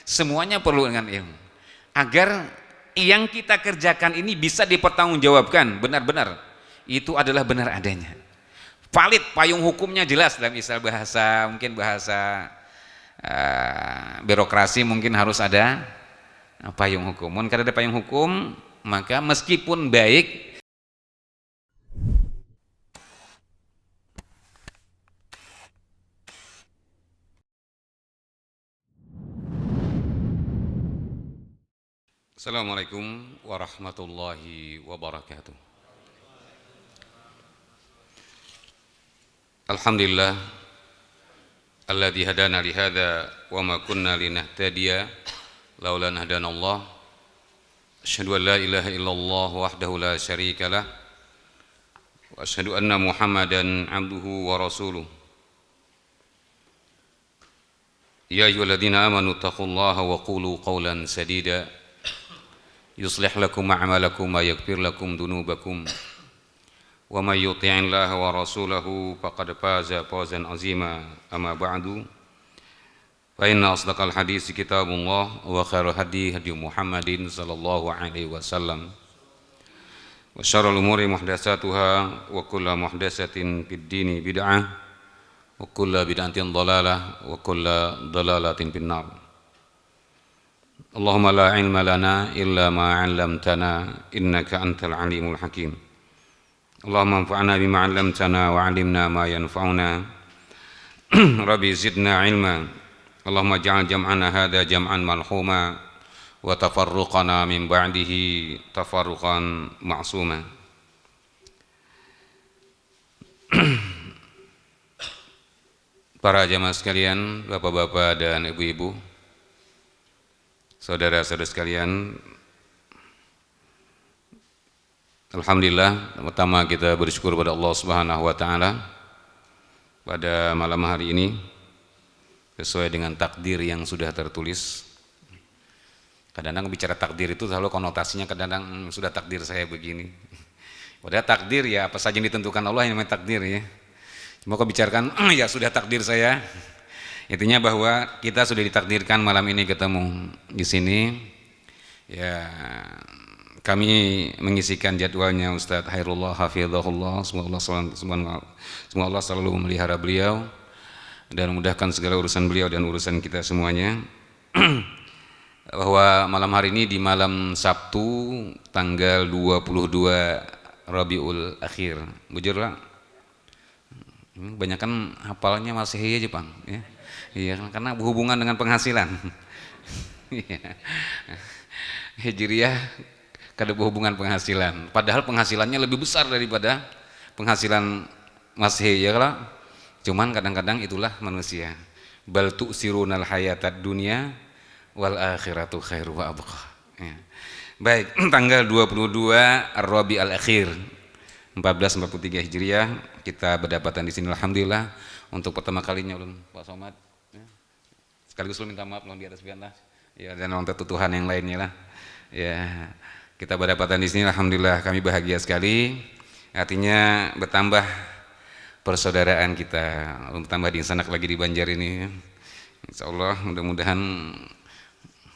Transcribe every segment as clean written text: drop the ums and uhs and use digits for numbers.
Semuanya perlu dengan ilmu. Agar yang kita kerjakan ini bisa dipertanggungjawabkan benar-benar. Itu adalah benar adanya. Valid, payung hukumnya jelas dalam istilah bahasa, mungkin bahasa birokrasi mungkin harus ada payung hukum. Karena ada payung hukum, maka meskipun baik. Assalamualaikum warahmatullahi wabarakatuh. Alhamdulillah alladzi hadana li hadza wa ma kunna linahtadiya laula an hadanallah. Asyhadu an la ilaha illallah wahdahu la syarika lah wa asyhadu anna Muhammadan abduhu wa rasuluh. Ya ayyuhalladzina amanu taqullaha wa qulu qawlan sadida yuslih lakum a'malakum wa yaghfir lakum dhunubakum wa may yuti'illaha wa rasulahu faqad faza fawzan 'azima. Amma ba'du, fa inna asdaqal hadits kitabullah wa khairal hadi hadi Muhammadin sallallahu alaihi wasallam wa syarrul umuri muhdatsatuha wa kullu muhdatsatin fid dini bid'ah wa kullu bid'atin dhalalah wa kullu dhalalatin finnar. Allahumma la ilma lana illa ma 'allamtana innaka antal alimul hakim. Allahumma anfa'na bima 'allamtana wa 'allimna ma yanfa'una. Rabbi zidna ilma. Allahumma ja'al jam'ana hadha jam'an malhuma wa tafarruqana min ba'dihi tafarruqan ma'suma. Para jamaah sekalian, bapak-bapak dan ibu-ibu, saudara-saudara sekalian, alhamdulillah, pertama kita bersyukur pada Allah Subhanahu wa taala pada malam hari ini sesuai dengan takdir yang sudah tertulis. Kadang-kadang bicara takdir itu selalu konotasinya kadang-kadang sudah takdir saya begini. Padahal takdir ya apa saja yang ditentukan Allah yang namanya takdir ya. Cuma kau bicarakan ya sudah takdir saya. Intinya bahwa kita sudah ditakdirkan malam ini ketemu di sini. Ya, kami mengisikan jadwalnya Ustadz Hairullah Hafizahullah. Semoga Allah selalu memelihara beliau dan memudahkan segala urusan beliau dan urusan kita semuanya. Bahwa malam hari ini di malam Sabtu tanggal 22 Rabiul Akhir. Bujurlah. Banyak kan hafalnya Masehi aja, Bang, ya. Iya, karena berhubungan dengan penghasilan. Hijriah kada berhubungan penghasilan. Padahal penghasilannya lebih besar daripada penghasilan Masehi ya lah. Cuman kadang-kadang itulah manusia. Bal tu'sirunal hayatad dunya wal akhiratu khairu wa abqa. Ya. Baik, tanggal 22 Rabiul Akhir 1443 Hijriah kita berdapatan di sini alhamdulillah untuk pertama kalinya ulun Pak Somad ya. Sekaligus ulun minta maaf ulun di atas piantas ya dan untuk Tuhan yang lainnya lah ya. Kita berdapatan di sini alhamdulillah kami bahagia sekali, artinya bertambah persaudaraan kita, bertambah di sanak lagi di Banjar ini insyaallah. Mudah-mudahan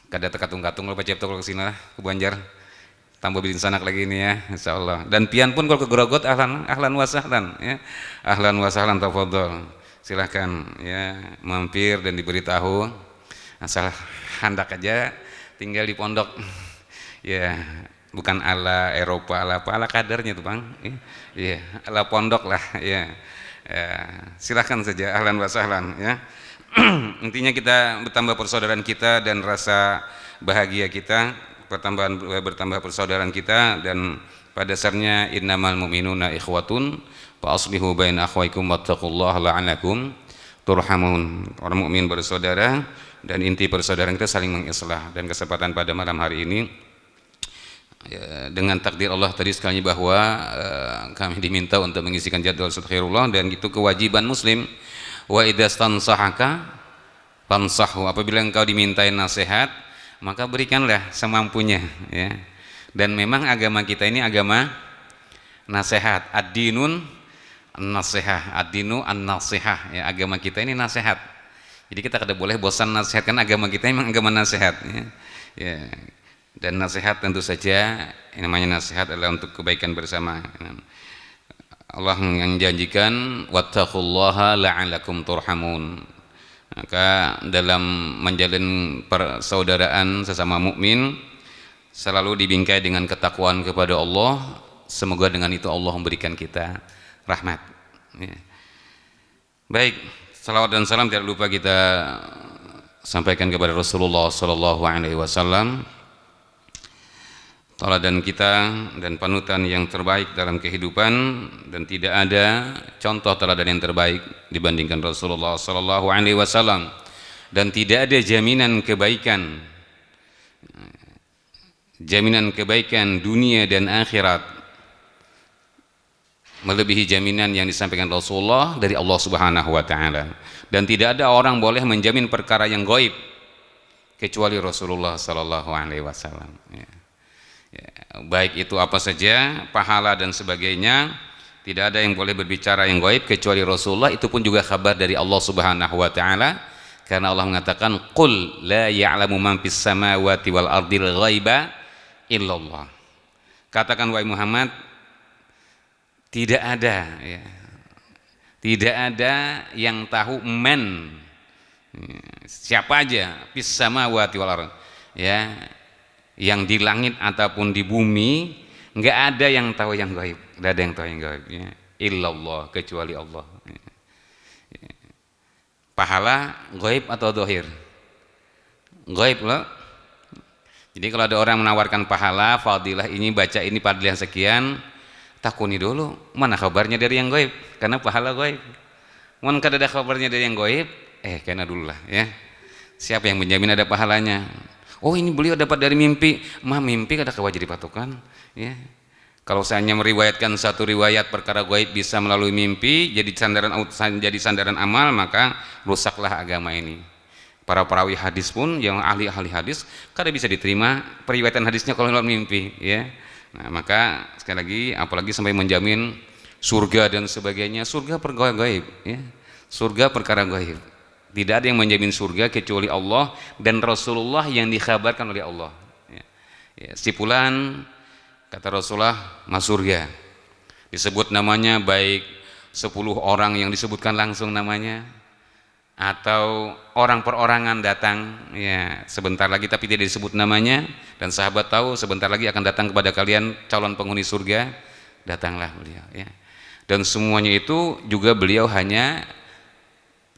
kada tekatung-katung kalau pacep kalau kesini lah ke Banjar tambah bikin sanak lagi ini ya insyaallah. Dan pian pun kalau ke Grogot ahlan wa sahlan ya. Ahlan wa sahlan tafadhol. Silahkan ya mampir dan diberitahu. Asal handak aja tinggal di pondok. Ya, bukan ala Eropa ala apa ala kadarnya tuh, Bang. Ya, ala pondok lah ya. Ya, silahkan saja ahlan wa sahlan ya. Intinya kita bertambah persaudaraan kita dan rasa bahagia kita, bertambah persaudaraan kita, dan pada dasarnya innamal mu'minuna ikhwatun fa aslihu baina akhwaikum wattaqullaha la'anakum turhamun. Orang mukmin bersaudara dan inti persaudaraan kita saling mengislah. Dan kesempatan pada malam hari ini ya, dengan takdir Allah tadi sekali bahwa kami diminta untuk mengisikan jadwal Ustadz Khairullah, dan itu kewajiban muslim. Wa idastansahaka fansahu, apabila engkau dimintai nasihat maka berikanlah semampunya ya. Dan memang agama kita ini agama nasihat, ad-dinun an-nasihah, ad-dinu an-nasihah ya. Agama kita ini nasihat, Jadi kita kada boleh bosan nasihatkan agama kita, memang agama nasihat ya. Ya. Dan nasihat tentu saja yang namanya nasihat adalah untuk kebaikan bersama. Allah menjanjikan wattaqullaha la'allakum turhamun. Maka dalam menjalin persaudaraan sesama mukmin selalu dibingkai dengan ketakwaan kepada Allah. Semoga dengan itu Allah memberikan kita rahmat ya. Baik, salawat dan salam tidak lupa kita sampaikan kepada Rasulullah sallallahu alaihi wasallam, teladan kita dan panutan yang terbaik dalam kehidupan, dan tidak ada contoh teladan yang terbaik dibandingkan Rasulullah sallallahu alaihi wasallam, dan tidak ada jaminan kebaikan dunia dan akhirat melebihi jaminan yang disampaikan Rasulullah dari Allah Subhanahu wa taala. Dan tidak ada orang boleh menjamin perkara yang gaib kecuali Rasulullah sallallahu alaihi wasallam ya. Ya, baik itu apa saja, pahala dan sebagainya, tidak ada yang boleh berbicara yang gaib kecuali Rasulullah. Itu pun juga kabar dari Allah Subhanahu wa taala, karena Allah mengatakan qul la ya'lamu man fis samawati wal ardil ghaiba illallah. Katakan wahai Muhammad, tidak ada ya, tidak ada yang tahu man, siapa aja, fis samawati wal ardh ya, yang di langit ataupun di bumi, enggak ada yang tahu yang gaib, enggak ada yang tahu yang gaib ya, illallah, kecuali Allah ya. Pahala gaib atau dohir? Gaib loh. Jadi kalau ada orang menawarkan pahala, fadilah ini, baca ini, fadilah sekian, takuni dulu mana kabarnya dari yang gaib, karena pahala gaib. Mun kada ada kabarnya dari yang gaib, kena dulu lah ya. Siapa yang menjamin ada pahalanya? Oh ini beliau dapat dari mimpi, mimpi kada kawajib dipatokan ya. Kalau seandainya meriwayatkan satu riwayat perkara gaib bisa melalui mimpi jadi sandaran amal, maka rusaklah agama ini. Para perawi hadis pun yang ahli-ahli hadis kada bisa diterima periwayatan hadisnya kalau melalui mimpi ya. Nah, maka sekali lagi apalagi sampai menjamin surga dan sebagainya, surga perkara gaib ya. Surga perkara gaib. Tidak ada yang menjamin surga kecuali Allah dan Rasulullah yang dikhabarkan oleh Allah ya. Ya, sipulan kata Rasulullah masuk surga, disebut namanya baik 10 orang yang disebutkan langsung namanya, atau orang perorangan datang ya sebentar lagi tapi tidak disebut namanya, dan sahabat tahu sebentar lagi akan datang kepada kalian calon penghuni surga, datanglah beliau ya. Dan semuanya itu juga beliau hanya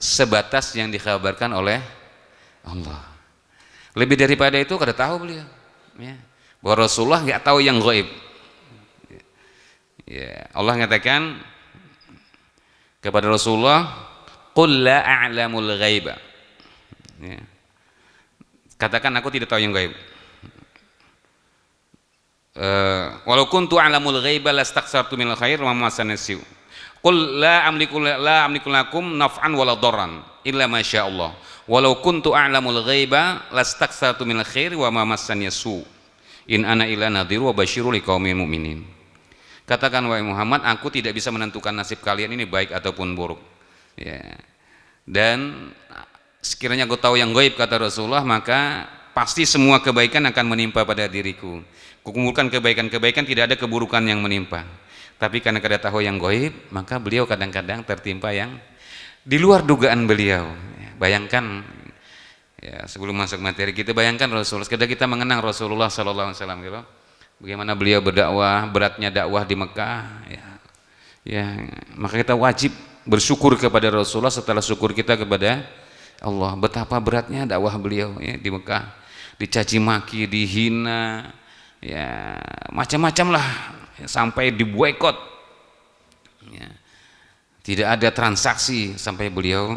sebatas yang dikhabarkan oleh Allah. Lebih daripada itu kada tahu beliau ya. Bahwa Rasulullah nggak tahu yang gaib ya. Allah mengatakan kepada Rasulullah, qul la a'lamul ghaiba ya. Katakan aku tidak tahu yang gaib. Walau kuntu a'lamul ghaiba lastaksartu minal khair wa ma massanisu. Qul la amliku lakum naf'an wala dharran illa ma syaa Allah. Walau kuntu a'lamul ghaiba lastaksartu minal khair wa ma massaniya su. In ana illa nadhiru wa basyirul liqaumin mu'minin. Katakan wahai Muhammad, aku tidak bisa menentukan nasib kalian ini baik ataupun buruk ya. Dan sekiranya aku tahu yang gaib kata Rasulullah, maka pasti semua kebaikan akan menimpa pada diriku. Kukumpulkan kebaikan-kebaikan, tidak ada keburukan yang menimpa. Tapi karena kada tahu yang gaib, maka beliau kadang-kadang tertimpa yang di luar dugaan beliau. Bayangkan ya, sebelum masuk materi kita bayangkan Rasulullah, ketika kita mengenang Rasulullah sallallahu alaihi wasallam gitu, bagaimana beliau berdakwah, beratnya dakwah di Mekah ya, maka kita wajib bersyukur kepada Rasulullah setelah syukur kita kepada Allah. Betapa beratnya dakwah beliau ya di Mekah, dicaci maki, dihina ya, macam-macam lah ya, sampai diboikot ya. Tidak ada transaksi sampai beliau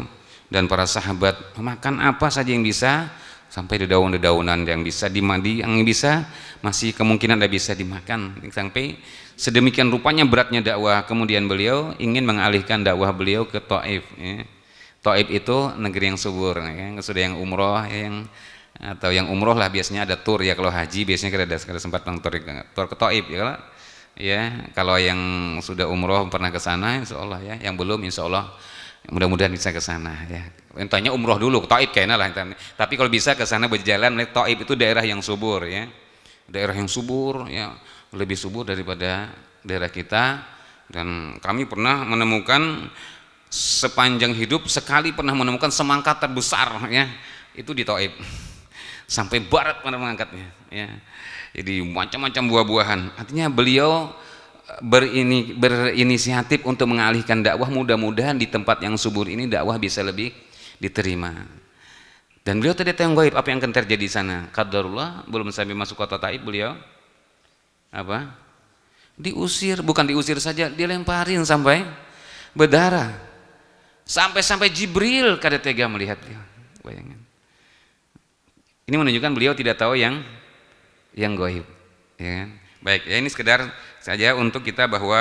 dan para sahabat makan apa saja yang bisa, sampai dedaunan-dedaunan yang bisa dimandi, yang bisa masih kemungkinan tidak bisa dimakan, sampai sedemikian rupanya beratnya dakwah. Kemudian beliau ingin mengalihkan dakwah beliau ke Taif ya. Taif itu negeri yang subur ya. Sudah yang umroh ya, atau yang umroh lah biasanya ada tur ya. Kalau haji biasanya kada sempat tur ke Taif ya. Kalau yang sudah umroh pernah ke sana insyaallah ya, yang belum insyaallah Mudah-mudahan bisa ke sana ya. Intinya umroh dulu ke Taib kayaknya lah. Tapi kalau bisa ke sana berjalan, Taib itu daerah yang subur ya. Daerah yang subur ya, lebih subur daripada daerah kita. Dan kami pernah menemukan sepanjang hidup sekali pernah menemukan semangka terbesar ya, itu di Taib. Sampai barat pada mengangkatnya ya. Jadi macam-macam buah-buahan. Artinya beliau berinisiatif untuk mengalihkan dakwah, mudah-mudahan di tempat yang subur ini dakwah bisa lebih diterima. Dan beliau tadi tahu gaib apa yang akan terjadi di sana. Qadarullah belum sampai masuk kota Taib beliau apa? Diusir, bukan diusir saja, dilemparin sampai berdarah. Sampai Jibril kada tega melihat beliau. Bayangkan. Ini menunjukkan beliau tidak tahu yang gaib, ya kan? Baik, ya ini sekedar saja untuk kita bahwa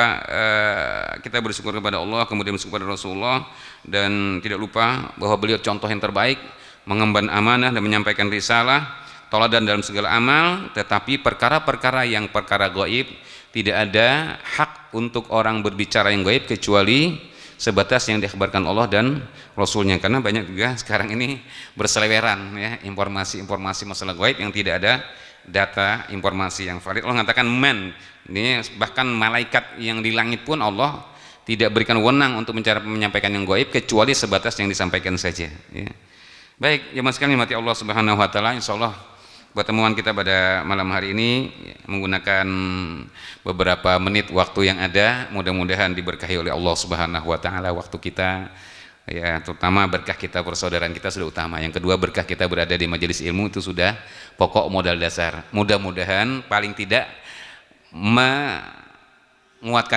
kita bersyukur kepada Allah, kemudian bersyukur kepada Rasulullah, dan tidak lupa bahwa beliau contoh yang terbaik mengemban amanah dan menyampaikan risalah, teladan dalam segala amal. Tetapi perkara-perkara yang perkara gaib tidak ada hak untuk orang berbicara yang gaib kecuali sebatas yang dikabarkan Allah dan Rasulnya, karena banyak juga sekarang ini berseleweran ya informasi-informasi masalah gaib yang tidak ada data informasi yang valid. Allah mengatakan man, ini bahkan malaikat yang di langit pun Allah tidak berikan wewenang untuk menyampaikan yang gaib kecuali sebatas yang disampaikan saja ya. Baik, jemaah sekalian mati Allah Subhanahu wa taala, insyaallah pertemuan kita pada malam hari ini menggunakan beberapa menit waktu yang ada, mudah-mudahan diberkahi oleh Allah Subhanahu wa taala waktu kita ya, terutama berkah kita persaudaraan kita sudah utama. Yang kedua, berkah kita berada di majelis ilmu itu sudah pokok modal dasar. Mudah-mudahan paling tidak menguatkan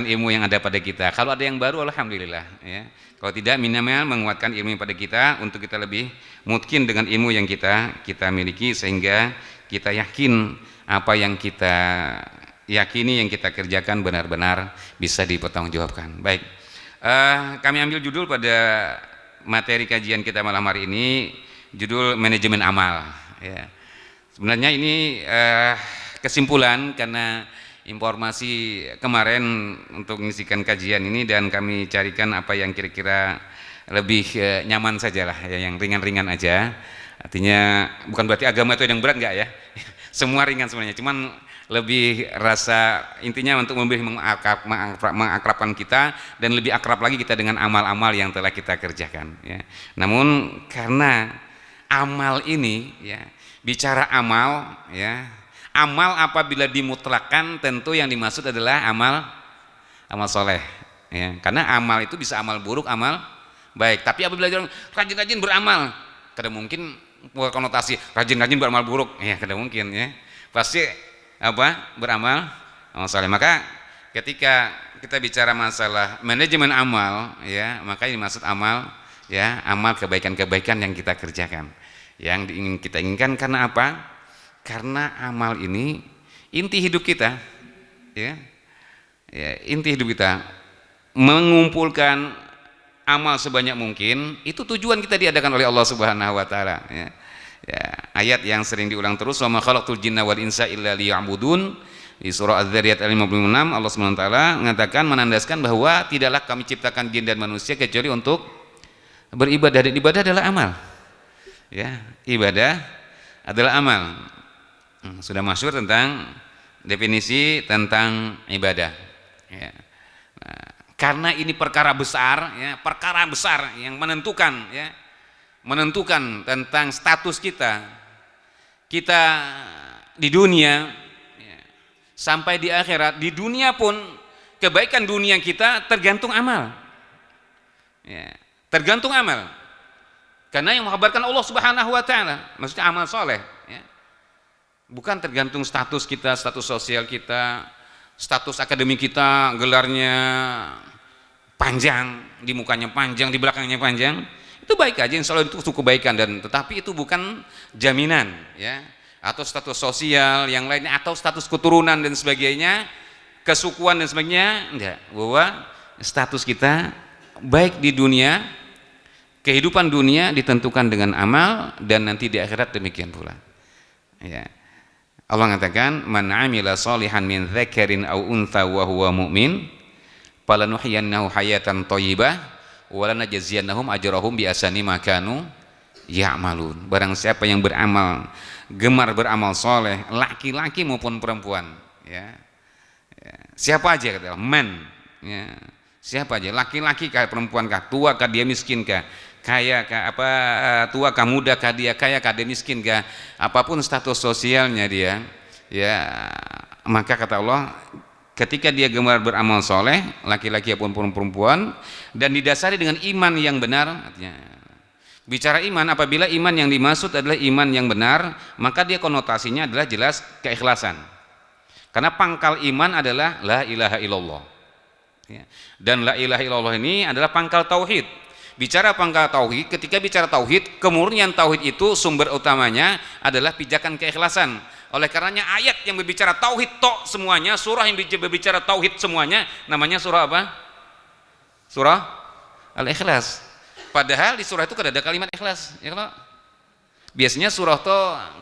ilmu yang ada pada kita. Kalau ada yang baru alhamdulillah ya. Kalau tidak, minimal menguatkan ilmu pada kita untuk kita lebih mungkin dengan ilmu yang kita miliki, sehingga kita yakin apa yang kita yakini, yang kita kerjakan benar-benar bisa dipertanggungjawabkan. Baik, kami ambil judul pada materi kajian kita malam hari ini, judul manajemen amal ya. Sebenarnya ini kesimpulan karena informasi kemarin untuk mengisikan kajian ini, dan kami carikan apa yang kira-kira lebih nyaman sajalah ya, yang ringan-ringan aja. Artinya bukan berarti agama itu yang berat, enggak ya. Semua ringan sebenarnya, cuman lebih rasa intinya untuk lebih mengakrabkan kita dan lebih akrab lagi kita dengan amal-amal yang telah kita kerjakan ya. Namun karena amal ini ya, bicara amal ya, amal apabila dimutlakan tentu yang dimaksud adalah amal soleh ya. Karena amal itu bisa amal buruk, amal baik. Tapi apabila rajin-rajin beramal, kada mungkin konotasi rajin-rajin beramal buruk ya, kada mungkin ya. Pasti beramal soleh. Maka ketika kita bicara masalah manajemen amal ya, maka ini maksud amal ya, amal kebaikan-kebaikan yang kita kerjakan, yang kita inginkan. Karena apa? Karena amal ini inti hidup kita ya, inti hidup kita mengumpulkan amal sebanyak mungkin. Itu tujuan kita diadakan oleh Allah Subhanahu wa taala ya. Ayat yang sering diulang terus, wa ma khalaqtul jinna wal insa illa liya'budun, di surah Az-Zariyat ayat 56 Allah Subhanahu wa taala mengatakan, menandaskan bahwa tidaklah kami ciptakan jin dan manusia kecuali untuk beribadah, dan ibadah adalah amal ya, ibadah adalah amal. Sudah masyhur tentang definisi tentang ibadah ya. Nah, karena ini perkara besar ya, perkara besar yang menentukan ya, menentukan tentang status kita di dunia ya, sampai di akhirat. Di dunia pun kebaikan dunia kita tergantung amal ya, tergantung amal. Karena yang mengkabarkan Allah Subhanahu wa taala maksudnya amal soleh ya. Bukan tergantung status kita, status sosial kita, status akademik kita, gelarnya panjang, di mukanya panjang, di belakangnya panjang. Itu baik aja, insya Allah itu cukup kebaikan, dan tetapi itu bukan jaminan ya, atau status sosial yang lainnya, atau status keturunan dan sebagainya, kesukuan dan sebagainya, enggak. Bahwa status kita baik di dunia, kehidupan dunia ditentukan dengan amal, dan nanti di akhirat demikian pula ya. Allah mengatakan, man amila salihan min dzakarin aw untha wa huwa mu'min falanuhyiyannahu hayatan thayyibah wala najziyannahum ajrahum bi ahsani ma kanu ya'malun. Barang siapa yang beramal, gemar beramal soleh, laki-laki maupun perempuan, ya, siapa aja kata men, ya, siapa aja, laki-laki kah, perempuan kah, tua kah, dia miskin kah, kaya kah, tua kah, muda kah, dia kaya kah, dia miskin kah, apapun status sosialnya dia, ya, maka kata Allah, ketika dia gemar beramal soleh, laki-laki maupun perempuan, dan didasari dengan iman yang benar, artinya bicara iman, apabila iman yang dimaksud adalah iman yang benar, maka dia konotasinya adalah jelas keikhlasan. Karena pangkal iman adalah la ilaha illallah. Ya. Dan la ilaha illallah ini adalah pangkal tauhid. Bicara pangkal tauhid, ketika bicara tauhid, kemurnian tauhid itu sumber utamanya adalah pijakan keikhlasan. Oleh karenanya ayat yang berbicara tauhid tok semuanya, surah yang berbicara tauhid semuanya, namanya surah apa? Surah Al-Ikhlas. Padahal di surah itu kan ada kalimat ikhlas, ya kalau biasanya surah itu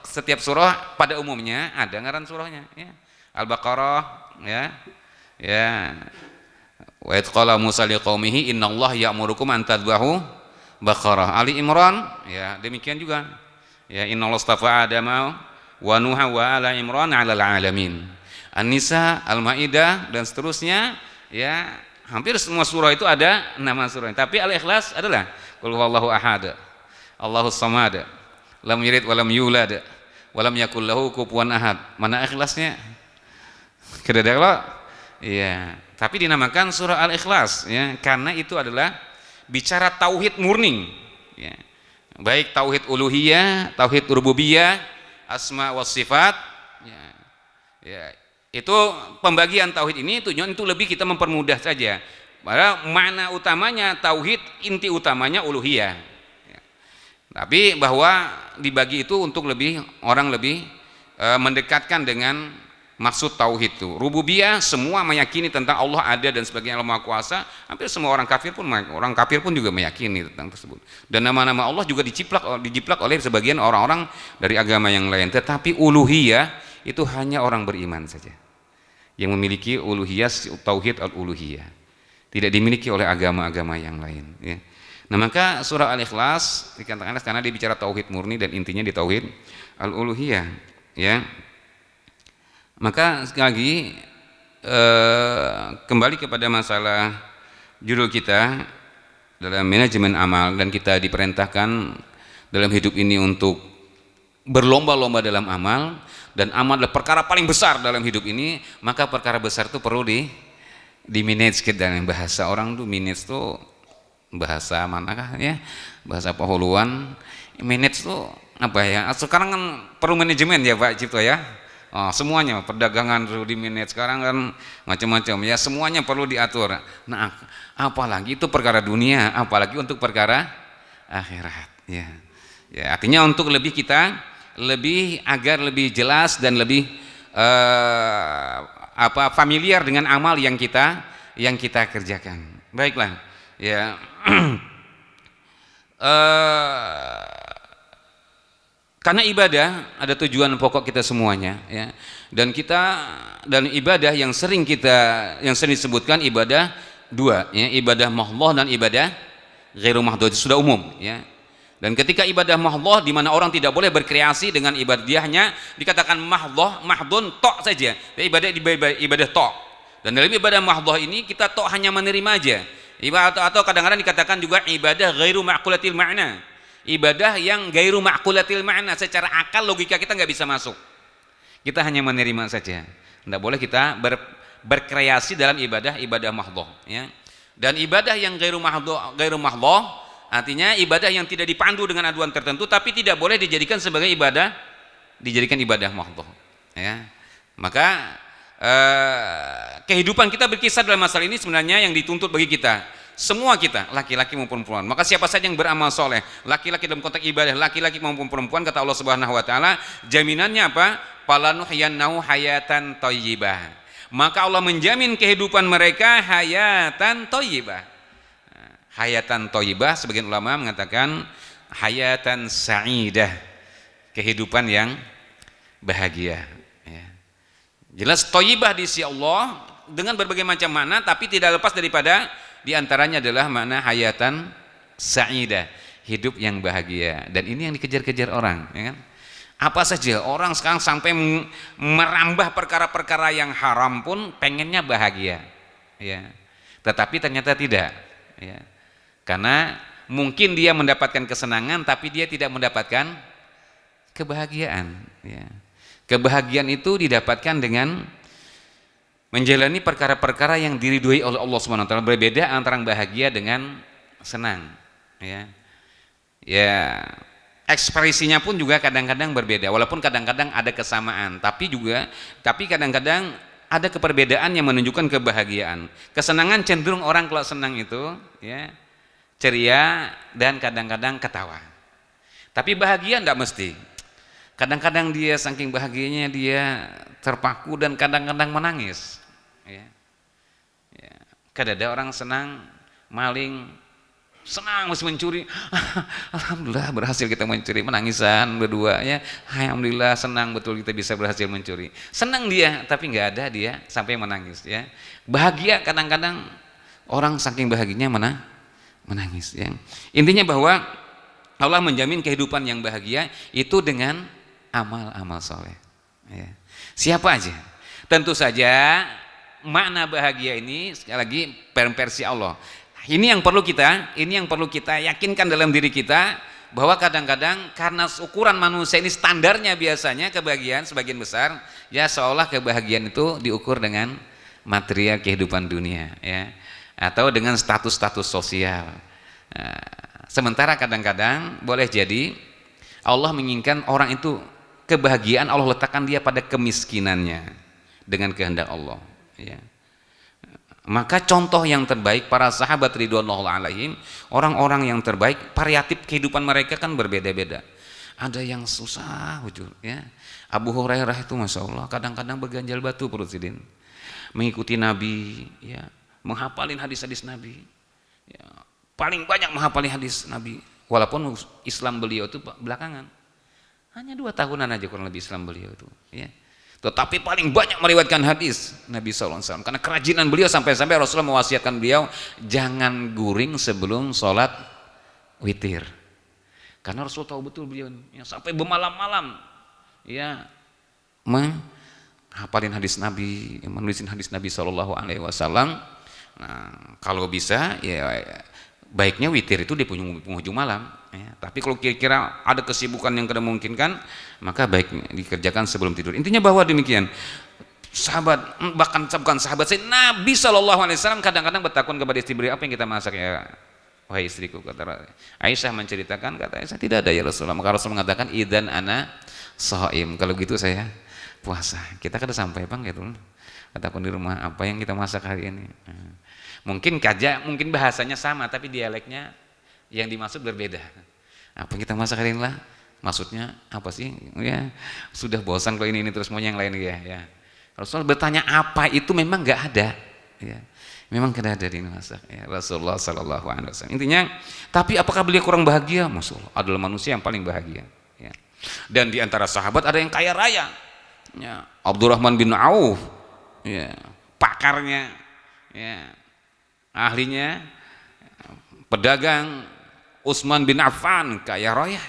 setiap surah pada umumnya ada ngaran surahnya, ya. Al-Baqarah, ya, ya. Wa idh qala Musa liqaumihi innallaha ya'murukum an tadhbahu baqarah. Ali Imran, ya, demikian juga. Ya, innallaha astafa Adama wa Nuha wa ala Imran 'alal 'alamin. An-Nisa, Al-Maidah dan seterusnya, ya. Hampir semua surah itu ada nama surahnya. Tapi Al-Ikhlas adalah qul huwallahu ahad, Allahus samad, lam yalid wa lam yulad wa lam yakul lahu kufuwan ahad. Mana ikhlasnya? Kedadaklah. Iya, tapi dinamakan surah Al-Ikhlas, ya, karena itu adalah bicara tauhid murni, ya. Baik tauhid uluhiyah, tauhid rububiyah, asma was sifat, ya. Ya, itu pembagian tauhid ini tujuan itu lebih kita mempermudah saja. Padahal makna utamanya tauhid, inti utamanya uluhiyah. Ya. Tapi bahwa dibagi itu untuk orang lebih mendekatkan dengan maksud tauhid itu. Rububiyah semua meyakini tentang Allah ada dan sebagainya, Allah Maha Kuasa. Hampir semua orang kafir pun juga meyakini tentang tersebut. Dan nama-nama Allah juga dijiplak oleh sebagian orang-orang dari agama yang lain. Tetapi uluhiyah itu hanya orang beriman saja yang memiliki uluhiyah, tauhid al-uluhiyah, tidak dimiliki oleh agama-agama yang lain, ya. Nah, maka surah Al-Ikhlas dikatakan karena dia bicara tauhid murni dan intinya di tauhid al-uluhiyah, ya. Maka sekali lagi kembali kepada masalah judul kita dalam manajemen amal, dan kita diperintahkan dalam hidup ini untuk berlomba-lomba dalam amal, dan amal adalah perkara paling besar dalam hidup ini. Maka perkara besar itu perlu di manage. Dan bahasa orang tuh manage tuh bahasa manakah, ya, bahasa Pahuluan. Manage tuh apa ya, sekarang kan perlu manajemen ya Pak Cipto, ya. Semuanya perdagangan perlu di manage sekarang kan, macam-macam, ya, semuanya perlu diatur. Nah, apalagi itu perkara dunia, apalagi untuk perkara akhirat, ya. Ya, artinya untuk agar lebih jelas dan lebih familiar dengan amal yang kita kerjakan. Baiklah, ya. Karena ibadah ada tujuan pokok kita semuanya, ya. Dan ibadah yang sering disebutkan ibadah dua, ya, ibadah mahdhah dan ibadah ghairu mahdhah, sudah umum, ya. Dan ketika ibadah mahdhah di mana orang tidak boleh berkreasi dengan ibadahnya, dikatakan mahdhun tok saja. Ibadah tok. Dan dalam ibadah mahdhah ini kita tok hanya menerima aja. Atau kadang-kadang dikatakan juga ibadah ghairu ma'qulatil ma'na. Ibadah yang ghairu ma'qulatil ma'na, secara akal logika kita nggak bisa masuk. Kita hanya menerima saja. Tidak boleh kita berkreasi dalam ibadah mahdhah, ya. Dan ibadah yang ghairu mahdhah artinya ibadah yang tidak dipandu dengan aduan tertentu, tapi tidak boleh dijadikan ibadah mahdhah, ya. Maka kehidupan kita berkisar dalam masalah ini sebenarnya yang dituntut bagi kita semua, kita laki-laki maupun perempuan. Maka siapa saja yang beramal soleh, laki-laki dalam konteks ibadah, laki-laki maupun perempuan, kata Allah Subhanahu Wa Taala, jaminannya apa? Falanuhyannahu hayatan thayyibah. Maka Allah menjamin kehidupan mereka hayatan thayyibah. Hayatan thayyibah, sebagian ulama mengatakan hayatan sa'idah, kehidupan yang bahagia, ya. Jelas thayyibah di sisi Allah dengan berbagai macam makna, tapi tidak lepas daripada Di antaranya adalah makna hayatan sa'idah, hidup yang bahagia. Dan ini yang dikejar-kejar orang, ya kan? Apa saja orang sekarang sampai merambah perkara-perkara yang haram pun pengennya bahagia, ya. Tetapi ternyata tidak, ya. Karena mungkin dia mendapatkan kesenangan tapi dia tidak mendapatkan kebahagiaan, ya. Kebahagiaan itu didapatkan dengan menjalani perkara-perkara yang diridhoi oleh Allah Subhanahu wa taala. Berbeda antara bahagia dengan senang, ya. Ya, ekspresinya pun juga kadang-kadang berbeda, walaupun kadang-kadang ada kesamaan, tapi kadang-kadang ada keperbedaan yang menunjukkan kebahagiaan. Kesenangan cenderung orang kalau senang itu, ya, ceria dan kadang-kadang ketawa. Tapi bahagia enggak mesti. Kadang-kadang dia saking bahagianya dia terpaku dan kadang-kadang menangis, ya. Ya. Kadang ada orang senang maling, senang mesti mencuri, alhamdulillah berhasil kita mencuri, menangisan berdua, ya, alhamdulillah senang betul kita bisa berhasil mencuri, senang dia tapi nggak ada dia sampai menangis, ya. Bahagia kadang-kadang orang saking bahagianya menangis, ya. Intinya bahwa Allah menjamin kehidupan yang bahagia itu dengan amal-amal soleh, ya. Siapa aja, tentu saja makna bahagia ini sekali lagi versi Allah. Ini yang perlu kita yakinkan dalam diri kita, bahwa kadang-kadang karena ukuran manusia ini standarnya biasanya kebahagiaan sebagian besar, ya, seolah kebahagiaan itu diukur dengan material kehidupan dunia, ya, atau dengan status-status sosial. Nah, sementara kadang-kadang boleh jadi Allah menginginkan orang itu kebahagiaan Allah letakkan dia pada kemiskinannya dengan kehendak Allah, ya. Maka contoh yang terbaik para sahabat ridwanullah alaihim, orang-orang yang terbaik, variatif kehidupan mereka kan berbeda-beda. Ada yang susah, ya. Abu Hurairah itu masya Allah kadang-kadang berganjal batu perut sidin, mengikuti Nabi, ya, menghafalin hadis-hadis Nabi, ya, paling banyak menghafalin hadis Nabi, walaupun Islam beliau itu belakangan, hanya 2 tahunan aja kurang lebih Islam beliau itu, ya. Tetapi paling banyak meriwayatkan hadis Nabi SAW karena kerajinan beliau, sampai-sampai Rasulullah mewasiatkan beliau jangan guring sebelum sholat witir, karena Rasul tahu betul beliau yang sampai bermalam-malam, ya, menghafalin hadis Nabi, menulisin hadis Nabi SAW. Nah, kalau bisa ya baiknya witir itu di penghujung malam, ya. Tapi kalau kira-kira ada kesibukan yang tidak memungkinkan, maka baiknya dikerjakan sebelum tidur. Intinya bahwa demikian. Sahabat, bahkan bukan sahabat saya, Nabi SAW kadang-kadang bertakun kepada istri beliau, apa yang kita masak, ya wahai istriku, kata Aisyah menceritakan, kata Aisyah, tidak ada ya Rasulullah. Maka Rasul mengatakan idzan ana shaim, kalau gitu saya puasa. Kita kada sampai bang gitu, bertakun di rumah, apa yang kita masak hari ini. Mungkin bahasanya sama tapi dialeknya yang dimaksud berbeda. Apa yang kita masak hari ini lah, maksudnya apa sih, ya, sudah bosan kalau ini terus mau yang lain, ya. Rasulullah bertanya apa itu memang nggak ada, ya, memang tidak ada di masak, ya, Rasulullah SAW. Intinya, tapi apakah beliau kurang bahagia? Masya Allah, adalah manusia yang paling bahagia, ya. Dan di antara sahabat ada yang kaya raya, ya, Abdurrahman bin Auf, ya, pakarnya, ya, ahlinya, pedagang Utsman bin Affan kaya raya,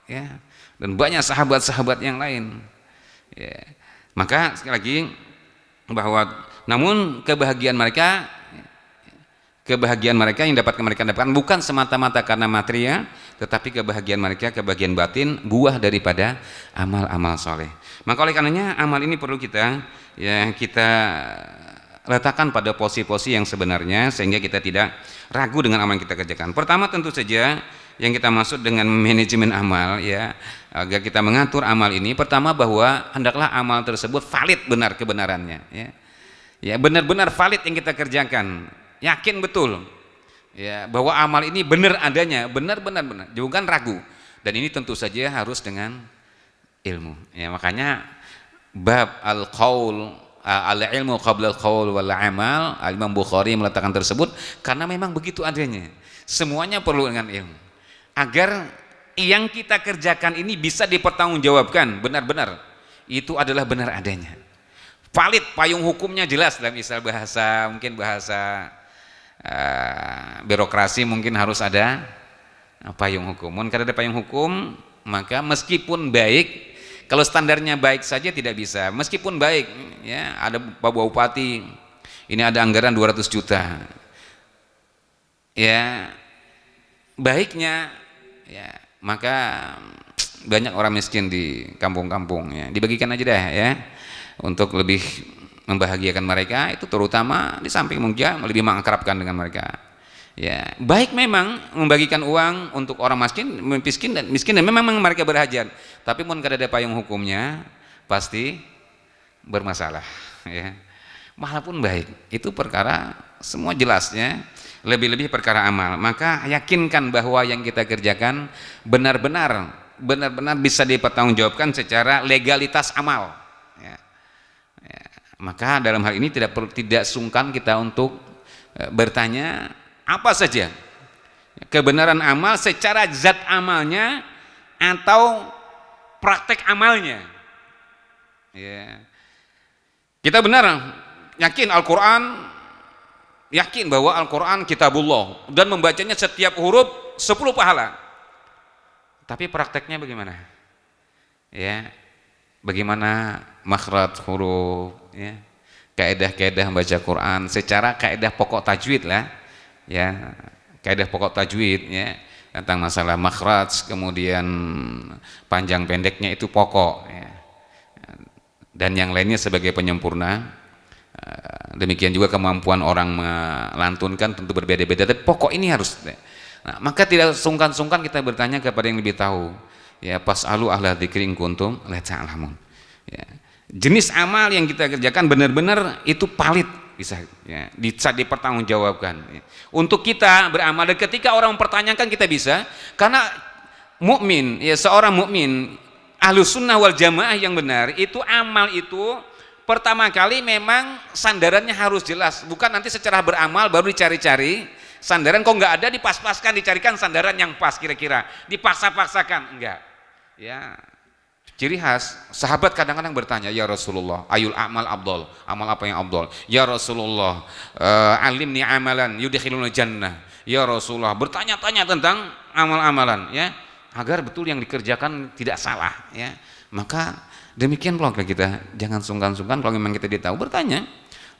ya, dan banyak sahabat-sahabat yang lain, ya. Maka sekali lagi bahwa namun kebahagiaan mereka yang dapat mereka dapatkan bukan semata-mata karena material, tetapi kebahagiaan mereka, kebahagiaan batin, buah daripada amal-amal soleh. Maka oleh karenanya amal ini perlu kita letakkan pada posisi-posisi yang sebenarnya, sehingga kita tidak ragu dengan amal yang kita kerjakan. Pertama tentu saja yang kita maksud dengan manajemen amal, ya, agar kita mengatur amal ini, pertama bahwa hendaklah amal tersebut valid, benar kebenarannya, ya. Ya, benar-benar valid yang kita kerjakan, yakin betul, ya, bahwa amal ini benar adanya, benar-benar jangan ragu. Dan ini tentu saja harus dengan ilmu, ya. Makanya bab al-qaul al-ilmu qabla al-qaul wal amal, Imam Bukhari meletakkan tersebut karena memang begitu adanya. Semuanya perlu dengan ilmu agar yang kita kerjakan ini bisa dipertanggungjawabkan benar-benar itu adalah benar adanya, valid, payung hukumnya jelas dalam istilah bahasa, mungkin bahasa birokrasi mungkin harus ada payung hukum. Mun kada ada payung hukum, maka meskipun baik, kalau standarnya baik saja tidak bisa. Meskipun baik, ya ada Pak Bupati, ini ada anggaran 200 juta. Ya, baiknya ya maka banyak orang miskin di kampung-kampung ya. Dibagikan aja dah ya. Untuk lebih membahagiakan mereka, itu terutama di samping mungkin lebih mengakrabkan dengan mereka. Ya, baik memang membagikan uang untuk orang miskin dan memang mereka berhajat. Tapi pun kada ada payung hukumnya, pasti bermasalah ya. Walaupun baik, itu perkara semua jelasnya, lebih-lebih perkara amal. Maka yakinkan bahwa yang kita kerjakan benar-benar bisa dipertanggungjawabkan secara legalitas amal ya. Ya. Maka dalam hal ini tidak sungkan kita untuk bertanya apa saja kebenaran amal secara zat amalnya atau praktek amalnya ya. Kita benar yakin Al-Quran, yakin bahwa Al-Quran kitabullah dan membacanya setiap huruf 10 pahala. Tapi prakteknya bagaimana? Ya, bagaimana makhraj huruf, ya, kaidah-kaidah membaca Quran secara kaidah pokok tajwid lah, ya, kaidah pokok tajwid, ya, tentang masalah makhraj, kemudian panjang pendeknya itu pokok, ya, dan yang lainnya sebagai penyempurna. Demikian juga kemampuan orang melantunkan tentu berbeda-beda, tapi pokok ini harus. Nah, maka tidak sungkan-sungkan kita bertanya kepada yang lebih tahu. Ya, pas'alu ahla dzikri in kuntum la ta'lamun. Ya. Jenis amal yang kita kerjakan benar-benar itu valid, bisa ya, bisa dipertanggungjawabkan. Ya. Untuk kita beramal, dan ketika orang mempertanyakan kita bisa, karena mukmin, ya seorang mukmin Ahlus Sunnah wal Jamaah yang benar, itu amal itu pertama kali memang sandarannya harus jelas, bukan nanti secara beramal baru dicari-cari sandaran, kok nggak ada dipas-paskan, dicarikan sandaran yang pas, kira-kira dipaksa-paksakan, enggak ya. Ciri khas sahabat kadang-kadang bertanya, ya Rasulullah, ayul amal abdol, amal apa yang abdol, ya Rasulullah, alimni amalan yudkhilul jannah, ya Rasulullah, bertanya-tanya tentang amal-amalan ya, agar betul yang dikerjakan tidak salah ya. Maka demikian pula kita, jangan sungkan-sungkan kalau memang kita tahu bertanya.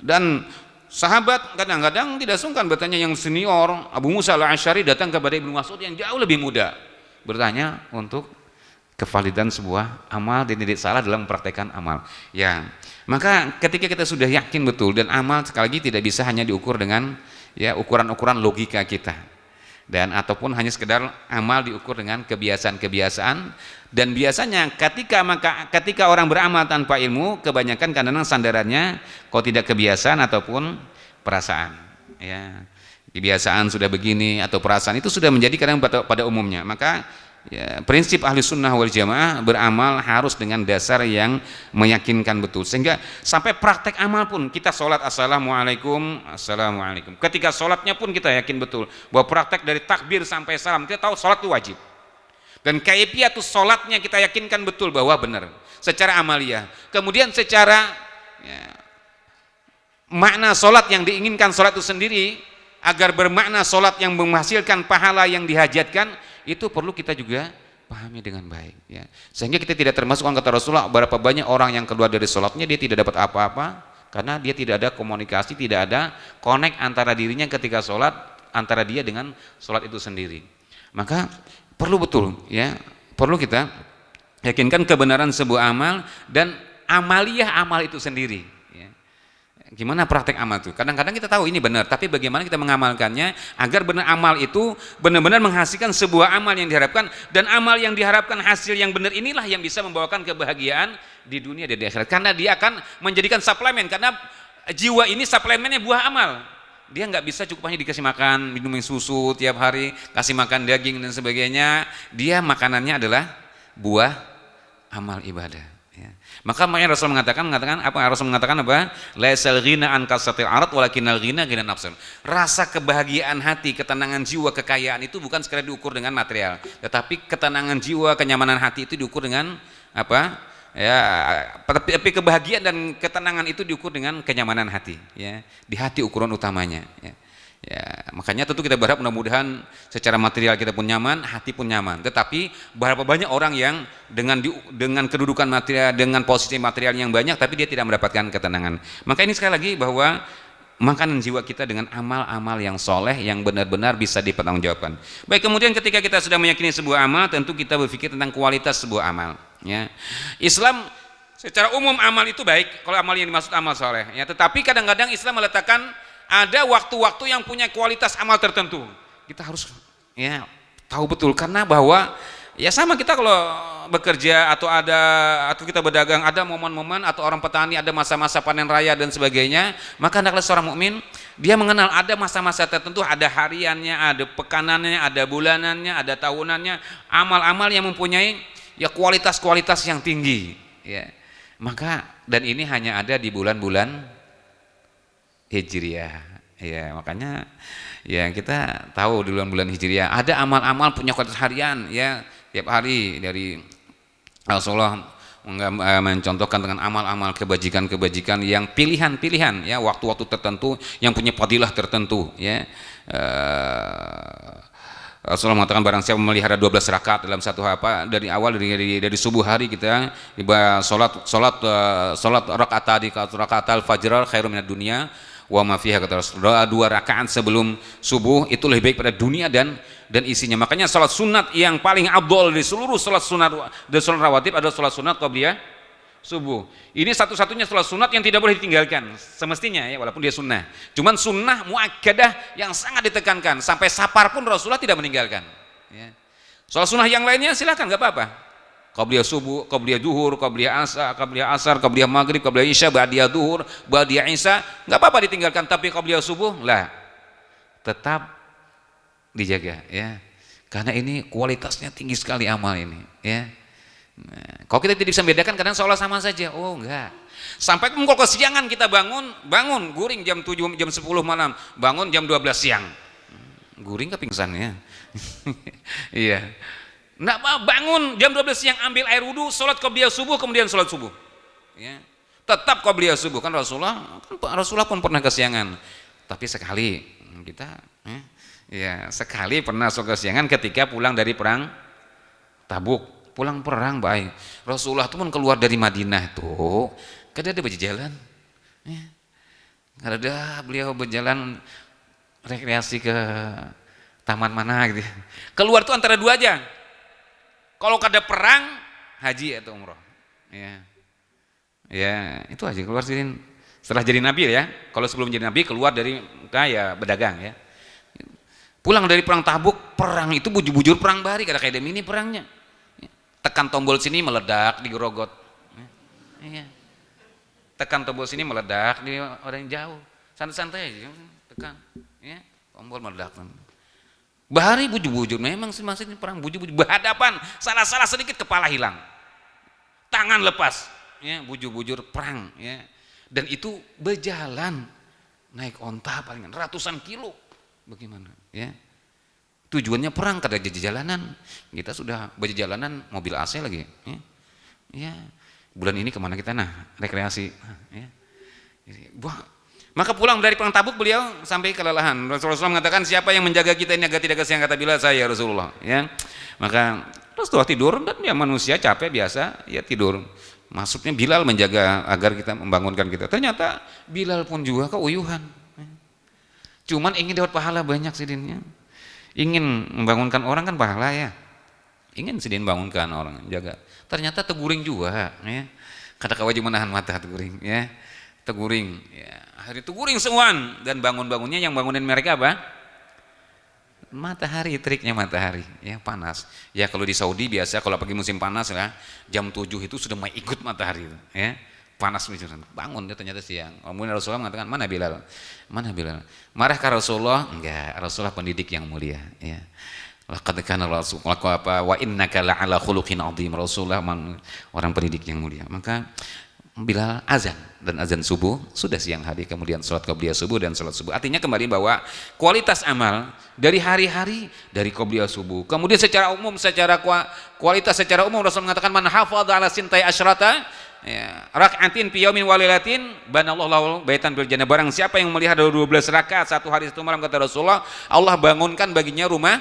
Dan sahabat kadang-kadang tidak sungkan bertanya, yang senior Abu Musa al-Asy'ari datang kepada Ibnu Mas'ud yang jauh lebih muda, bertanya untuk kevalidan sebuah amal dan tidak salah dalam mempraktekkan amal ya. Maka ketika kita sudah yakin betul, dan amal sekali lagi tidak bisa hanya diukur dengan ya ukuran-ukuran logika kita, dan ataupun hanya sekedar amal diukur dengan kebiasaan-kebiasaan. Dan biasanya ketika orang beramal tanpa ilmu, kebanyakan kadang-kadang sandarannya kok tidak kebiasaan ataupun perasaan ya. Kebiasaan sudah begini atau perasaan itu sudah menjadi kadang pada umumnya. Maka ya, prinsip Ahli Sunnah wal Jamaah beramal harus dengan dasar yang meyakinkan betul, sehingga sampai praktek amal pun kita sholat assalamualaikum, assalamualaikum, ketika sholatnya pun kita yakin betul bahwa praktek dari takbir sampai salam kita tahu sholat itu wajib, dan kaifiatus sholatnya kita yakinkan betul bahwa benar secara amaliyah. Kemudian secara ya, makna sholat yang diinginkan sholat itu sendiri, agar bermakna sholat yang menghasilkan pahala yang dihajatkan, itu perlu kita juga pahami dengan baik ya. Sehingga kita tidak termasuk, kata Rasulullah, berapa banyak orang yang keluar dari sholatnya dia tidak dapat apa-apa, karena dia tidak ada komunikasi, tidak ada connect antara dirinya ketika sholat, antara dia dengan sholat itu sendiri. Maka perlu betul ya, perlu kita yakinkan kebenaran sebuah amal dan amaliyah amal itu sendiri ya. Gimana praktek amal itu? Kadang-kadang kita tahu ini benar, tapi bagaimana kita mengamalkannya agar benar amal itu benar-benar menghasilkan sebuah amal yang diharapkan, dan amal yang diharapkan hasil yang benar inilah yang bisa membawakan kebahagiaan di dunia dan di akhirat, karena dia akan menjadikan suplemen, karena jiwa ini suplemennya buah amal. Dia nggak bisa cukup hanya dikasih makan, minum susu tiap hari, kasih makan daging dan sebagainya. Dia makanannya adalah buah amal ibadah ya. Maka makanya Rasul mengatakan apa? Rasul mengatakan apa? Laisal ghina an kasatil arat walakinnal ghina ghina nafsun. Rasa kebahagiaan hati, ketenangan jiwa, kekayaan itu bukan sekadar diukur dengan material, tetapi ketenangan jiwa, kenyamanan hati itu diukur dengan apa? Ya, tapi kebahagiaan dan ketenangan itu diukur dengan kenyamanan hati ya. Di hati ukuran utamanya ya. Ya, makanya tentu kita berharap mudah-mudahan secara material kita pun nyaman, hati pun nyaman. Tetapi berapa banyak orang yang dengan kedudukan material, dengan posisi material yang banyak, tapi dia tidak mendapatkan ketenangan. Maka ini sekali lagi bahwa makanan jiwa kita dengan amal-amal yang soleh yang benar-benar bisa dipertanggungjawabkan. Baik, kemudian ketika kita sudah meyakini sebuah amal, tentu kita berpikir tentang kualitas sebuah amal. Ya, Islam secara umum amal itu baik kalau amal yang dimaksud amal soleh. Ya, tetapi kadang-kadang Islam meletakkan ada waktu-waktu yang punya kualitas amal tertentu. Kita harus ya tahu betul, karena bahwa ya sama kita kalau bekerja atau kita berdagang, ada momen-momen, atau orang petani ada masa-masa panen raya dan sebagainya, maka hendaklah seorang mukmin dia mengenal ada masa-masa tertentu, ada hariannya, ada pekanannya, ada bulanannya, ada tahunannya, amal-amal yang mempunyai ya kualitas-kualitas yang tinggi ya. Maka dan ini hanya ada di bulan-bulan Hijriah ya, makanya ya kita tahu di bulan-bulan Hijriah ada amal-amal punya kualitas harian ya, tiap hari dari Rasulullah mencontohkan dengan amal-amal kebajikan-kebajikan yang pilihan-pilihan ya, waktu-waktu tertentu yang punya fadilah tertentu ya. Rasulullah mengatakan barang siapa memelihara 12 rakaat dalam satu dari awal dari subuh hari kita salat rakaat al-fajr khairum minad dunya wa ma fiha, kata Rasulullah, 2 rakaat sebelum subuh itu lebih baik pada dunia dan isinya. Makanya salat sunat yang paling abdol dari seluruh salat sunat dan salat rawatib adalah salat sunat qabliyah subuh. Ini satu-satunya salat sunat yang tidak boleh ditinggalkan semestinya ya, walaupun dia sunnah. Cuman sunnah muakkadah yang sangat ditekankan, sampai sapar pun Rasulullah tidak meninggalkan ya. Salat sunnah yang lainnya silakan, nggak apa-apa, qabliyah subuh, qabliyah zuhur, qabliyah asar, qabliyah maghrib, qabliyah isya, ba'diyah zuhur, ba'diyah isya, nggak apa-apa ditinggalkan. Tapi qabliyah subuh lah tetap dijaga ya, karena ini kualitasnya tinggi sekali amal ini ya. Nah, kalau kita tidak bisa membedakan, kadang seolah sama saja. Oh enggak, sampai kalau kesiangan kita bangun guring jam 7 jam 10 malam, bangun jam 12 siang, guring ke pingsan ya. Iya, nggak bangun jam 12 siang, ambil air wudhu, sholat qabliyah subuh, kemudian sholat subuh ya, tetap qabliyah subuh. Kan Rasulullah pun pernah kesiangan, tapi sekali kita ya sekali pernah sholat kesiangan ketika pulang dari perang Tabuk. Pulang perang baik, Rasulullah itu pun keluar dari Madinah tuh, kadang ada berjalan ya. Ada beliau berjalan rekreasi ke taman mana gitu, keluar tuh antara dua aja, kalau kada perang haji atau umroh ya itu aja keluar sini. Setelah jadi nabi ya, kalau sebelum jadi nabi keluar dari kayak berdagang ya. Pulang dari perang Tabuk, perang itu bujur-bujur perang bari, kada kayak ini perangnya, tekan tombol sini meledak di Grogot ya. Tekan tombol sini meledak di orang yang jauh, santai-santai aja tekan ya, tombol meledak. Bahari bujur-bujur, memang masih perang bujur-bujur berhadapan, salah-salah sedikit kepala hilang, tangan lepas ya, bujur-bujur perang ya. Dan itu berjalan naik onta palingan ratusan kilo, bagaimana ya, tujuannya perang, kada jalanan. Kita sudah berjalanan mobil AC lagi ya. Bulan ini kemana kita rekreasi ya. Maka pulang dari perang Tabuk beliau sampai kelelahan. Rasulullah mengatakan siapa yang menjaga kita ini agar tidak kesiangan, kata Bilal, saya Rasulullah ya. Maka Rasulullah tidur, dan ya manusia capek biasa ya tidur. Maksudnya Bilal menjaga agar kita membangunkan kita. Ternyata Bilal pun juga keuyuhan ya. Cuman ingin dapat pahala banyak sidinnya, ingin membangunkan orang kan pahala ya, ingin sidin bangunkan orang jaga. Ternyata teguring juga ya, kata kawaju menahan mata teguring ya, teguring ya, hari teguring semuan. Dan bangunnya yang bangunin mereka apa? Matahari, triknya matahari ya, panas ya. Kalau di Saudi biasa kalau pagi musim panas ya, jam 7 itu sudah mau ikut matahari ya, panas bangun dia ternyata siang. Kemudian Rasulullah mengatakan, mana Bilal? Marah ke Rasulullah? Enggak, Rasulullah pendidik yang mulia ya. Laqad kana Rasulullah wa innaka la'ala khuluqin 'adzim. Rasulullah orang pendidik yang mulia. Maka Bilal azan, dan azan subuh sudah siang hari, kemudian sholat qabliyah subuh dan sholat subuh. Artinya kembali bahwa kualitas amal dari hari-hari dari qabliyah subuh. Kemudian secara umum, secara kualitas secara umum Rasul mengatakan man hafadha ala sintai asyrata ya, rak'atin fi yaumin wa lailatin banallahu lahu baitan bil jannah. Barang siapa yang melihara 12 rakaat satu hari satu malam, kata Rasulullah, Allah bangunkan baginya rumah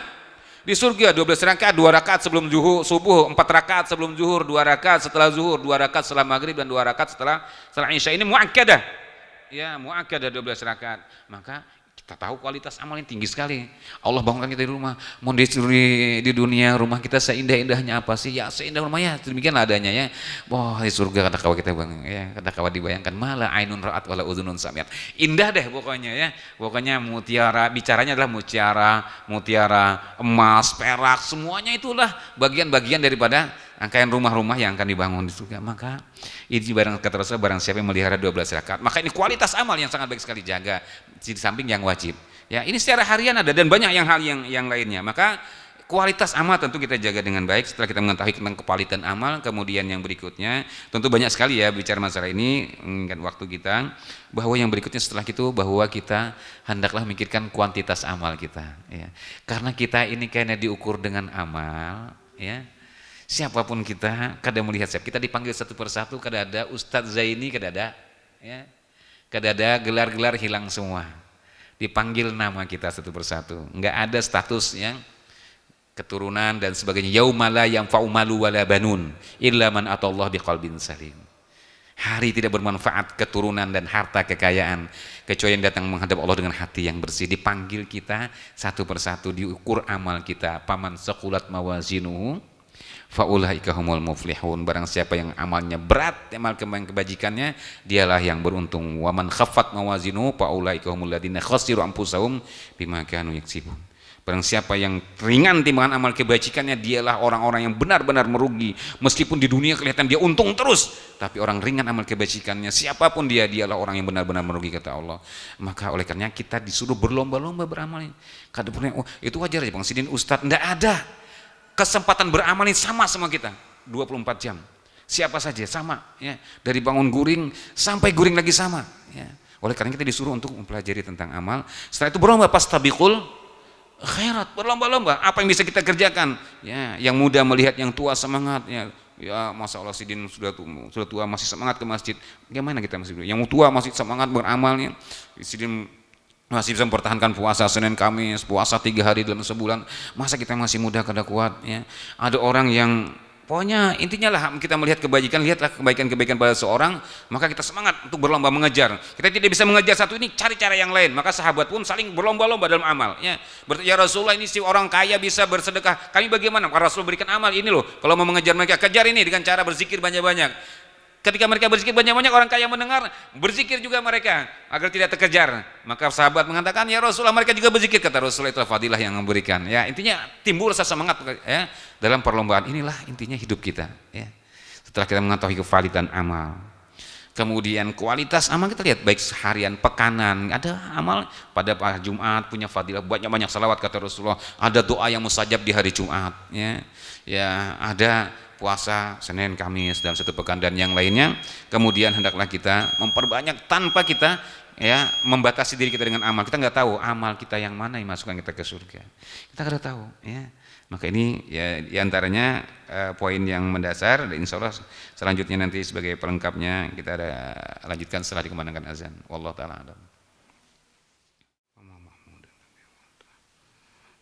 di surga. 12 rakaat, 2 rakaat sebelum subuh, 4 rakaat sebelum zuhur, 2 rakaat setelah zuhur, 2 rakaat setelah maghrib, dan 2 rakaat setelah isya. Ini muakkadah, ya muakkadah 12 rakaat. Maka kita tahu kualitas amal yang tinggi sekali. Allah bangunkan kita di rumah. Mau disuruh di dunia, rumah kita seindah-indahnya apa sih? Ya seindah rumahnya, demikianlah adanya ya. Wah, di surga kata kawan kita bang, ya kata kawan dibayangkan, malah ainun ra'at wala udhunun sami'at. Indah deh pokoknya ya. Pokoknya mutiara, bicaranya adalah mutiara, emas, perak, semuanya itulah bagian-bagian daripada rangkaian rumah-rumah yang akan dibangun di surga. Maka ini barang kata Rasul, barang siapa yang melihara 12 rakaat, maka ini kualitas amal yang sangat baik sekali, jaga di samping yang wajib. Ya, ini secara harian ada dan banyak hal yang lainnya. Maka kualitas amal tentu kita jaga dengan baik. Setelah kita mengetahui tentang kepalitan amal, kemudian yang berikutnya tentu banyak sekali ya bicara masalah ini, mengingat waktu kita, bahwa yang berikutnya setelah itu bahwa kita hendaklah memikirkan kuantitas amal kita ya. Karena kita ini kayaknya diukur dengan amal ya. Siapapun kita, kadang melihat siapa, kita dipanggil satu persatu, kadang ada Ustadz Zaini, kadang ada ya, kadang ada gelar-gelar hilang semua, dipanggil nama kita satu persatu, enggak ada status yang keturunan dan sebagainya. Yauma la yanfa'u malu wala banun illa man atallaha biqalbin salim. Hari tidak bermanfaat keturunan dan harta kekayaan kecuali yang datang menghadap Allah dengan hati yang bersih. Dipanggil kita satu persatu, diukur amal kita. Paman saqulat mawazinuhu faulaika humul muflihun. Barang siapa yang amalnya berat, amal kebajikannya, dialah yang beruntung. Wa man khaffat mawazinu faulaika humul ladzina khasiru anfusahum bima kanu yaksibun. Barang siapa yang ringan timbangan amal kebajikannya, dialah orang-orang yang benar-benar merugi. Meskipun di dunia kelihatan dia untung terus, tapi orang ringan amal kebajikannya, siapapun dia, dialah orang yang benar-benar merugi, kata Allah. Maka oleh karenanya kita disuruh berlomba-lomba beramal. Kadang-kadang itu wajar aja Bang Sidin, Ustadz, enggak ada. Kesempatan beramal ini sama kita 24 jam, siapa saja sama ya, dari bangun guring sampai guring lagi sama ya. Oleh karena kita disuruh untuk mempelajari tentang amal. Setelah itu berlomba, pastabiqul khairat, berlomba-lomba apa yang bisa kita kerjakan ya. Yang muda melihat yang tua semangat ya Masya Allah Sidin sudah tua masih semangat ke masjid, bagaimana kita masih yang tua masih semangat beramalnya. Sidin masih bisa mempertahankan puasa Senin Kamis, puasa 3 hari dalam sebulan. Masa kita masih muda kada kuat ya. Ada orang yang pokoknya intinya lah, kita melihat kebajikan, lihatlah kebaikan-kebaikan pada seorang, maka kita semangat untuk berlomba mengejar. Kita tidak bisa mengejar satu ini, cari cara yang lain. Maka sahabat pun saling berlomba-lomba dalam amal ya. Ya Rasulullah, ini si orang kaya bisa bersedekah, kami bagaimana? Maka Rasul berikan amal ini loh, kalau mau mengejar mereka, kejar ini dengan cara berzikir banyak-banyak. Ketika mereka berzikir banyak-banyak, orang kaya mendengar, berzikir juga mereka agar tidak terkejar. Maka sahabat mengatakan, ya Rasulullah, mereka juga berzikir. Kata Rasulullah, itu fadilah yang memberikan ya. Intinya timbul rasa semangat ya dalam perlombaan. Inilah intinya hidup kita ya. Setelah kita mengetahui kevalidan amal, kemudian kualitas amal kita lihat, baik seharian, pekanan. Ada amal pada Jumat punya fadilah, banyak-banyak salawat kata Rasulullah. Ada doa yang mustajab di hari Jumat ya ada puasa Senin, Kamis dalam satu pekan dan yang lainnya. Kemudian hendaklah kita memperbanyak tanpa kita ya membatasi diri kita dengan amal. Kita nggak tahu amal kita yang mana yang masukkan kita ke surga. Kita nggak tahu ya. Maka ini ya diantaranya poin yang mendasar. Dan insya Allah selanjutnya nanti sebagai pelengkapnya kita lanjutkan setelah dikumandangkan azan. Wallahu taala a'lam.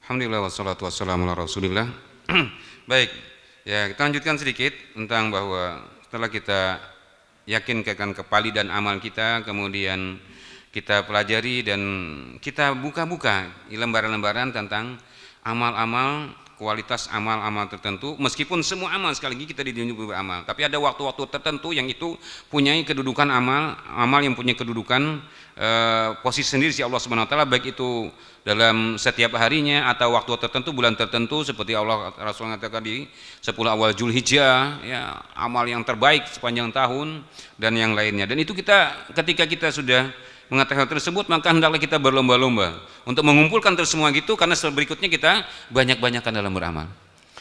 Alhamdulillah wassalatu wassalamu ala Rasulillah. Baik. Ya, kita lanjutkan sedikit tentang bahwa setelah kita yakin akan kepalidan amal kita, kemudian kita pelajari dan kita buka-buka lembaran-lembaran tentang amal-amal, kualitas amal-amal tertentu. Meskipun semua amal sekali lagi kita ditunjuk beramal, tapi ada waktu-waktu tertentu yang itu punya kedudukan amal yang punya kedudukan posisi sendiri si Allah Subhanahu wa taala, baik itu dalam setiap harinya atau waktu tertentu, bulan tertentu, seperti Allah Rasul mengatakan di 10 awal Zulhijjah ya, amal yang terbaik sepanjang tahun dan yang lainnya. Dan itu ketika kita sudah mengetahui hal tersebut, maka hendaklah kita berlomba-lomba untuk mengumpulkan semua gitu, karena berikutnya kita banyak-banyakkan dalam beramal.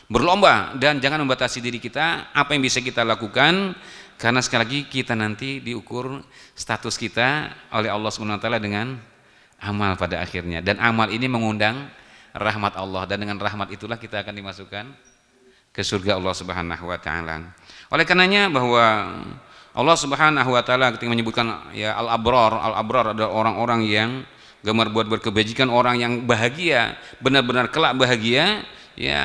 Berlomba dan jangan membatasi diri kita apa yang bisa kita lakukan, karena sekali lagi kita nanti diukur status kita oleh Allah Subhanahu wa taala dengan amal pada akhirnya, dan amal ini mengundang rahmat Allah, dan dengan rahmat itulah kita akan dimasukkan ke surga Allah Subhanahu wa taala. Oleh karenanya bahwa Allah Subhanahu wa taala ketika menyebutkan ya al-abrar adalah orang-orang yang gemar buat berkebajikan, orang yang bahagia, benar-benar kelak bahagia. Ya,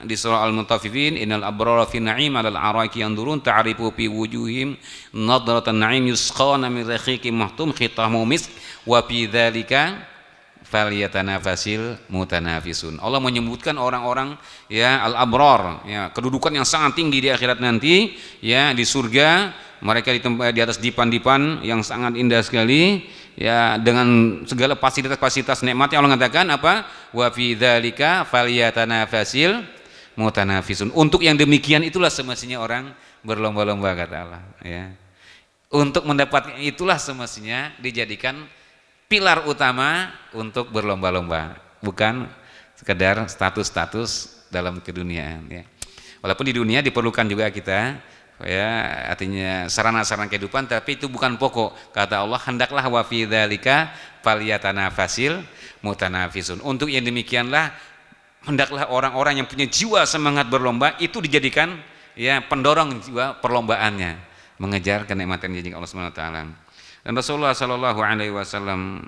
di surah Al-Mutaffifin, innal abrara fi na'im 'alal araiki yanzurun ta'rifu fi wujuhim nadratan na'im yusqawna min rahiqin mahtum khitamu misk wa fi dzalika falyatanafasil mutanafisun. Allah menyebutkan orang-orang ya al-abrar, ya kedudukan yang sangat tinggi di akhirat nanti, ya di surga, mereka di atas dipan-dipan yang sangat indah sekali, ya dengan segala fasilitas-fasilitas nikmatnya. Allah mengatakan apa? Wa fi dzalika falyatanafasil mutanafisun. Untuk yang demikian itulah semestinya orang berlomba-lomba, kata Allah, ya. Untuk mendapatkan itulah semestinya dijadikan pilar utama untuk berlomba-lomba, bukan sekedar status-status dalam keduniaan, ya. Walaupun di dunia diperlukan juga kita, ya, artinya sarana-sarana kehidupan, tapi itu bukan pokok. Kata Allah, hendaklah wa fi dzalika falyatanafasil mutanafisun. Untuk yang demikianlah hendaklah orang-orang yang punya jiwa semangat berlomba itu dijadikan ya pendorong jiwa perlombaannya, mengejar kenikmatan janji Allah Subhanahu wa taala. Dan Rasulullah Shallallahu Alaihi Wasallam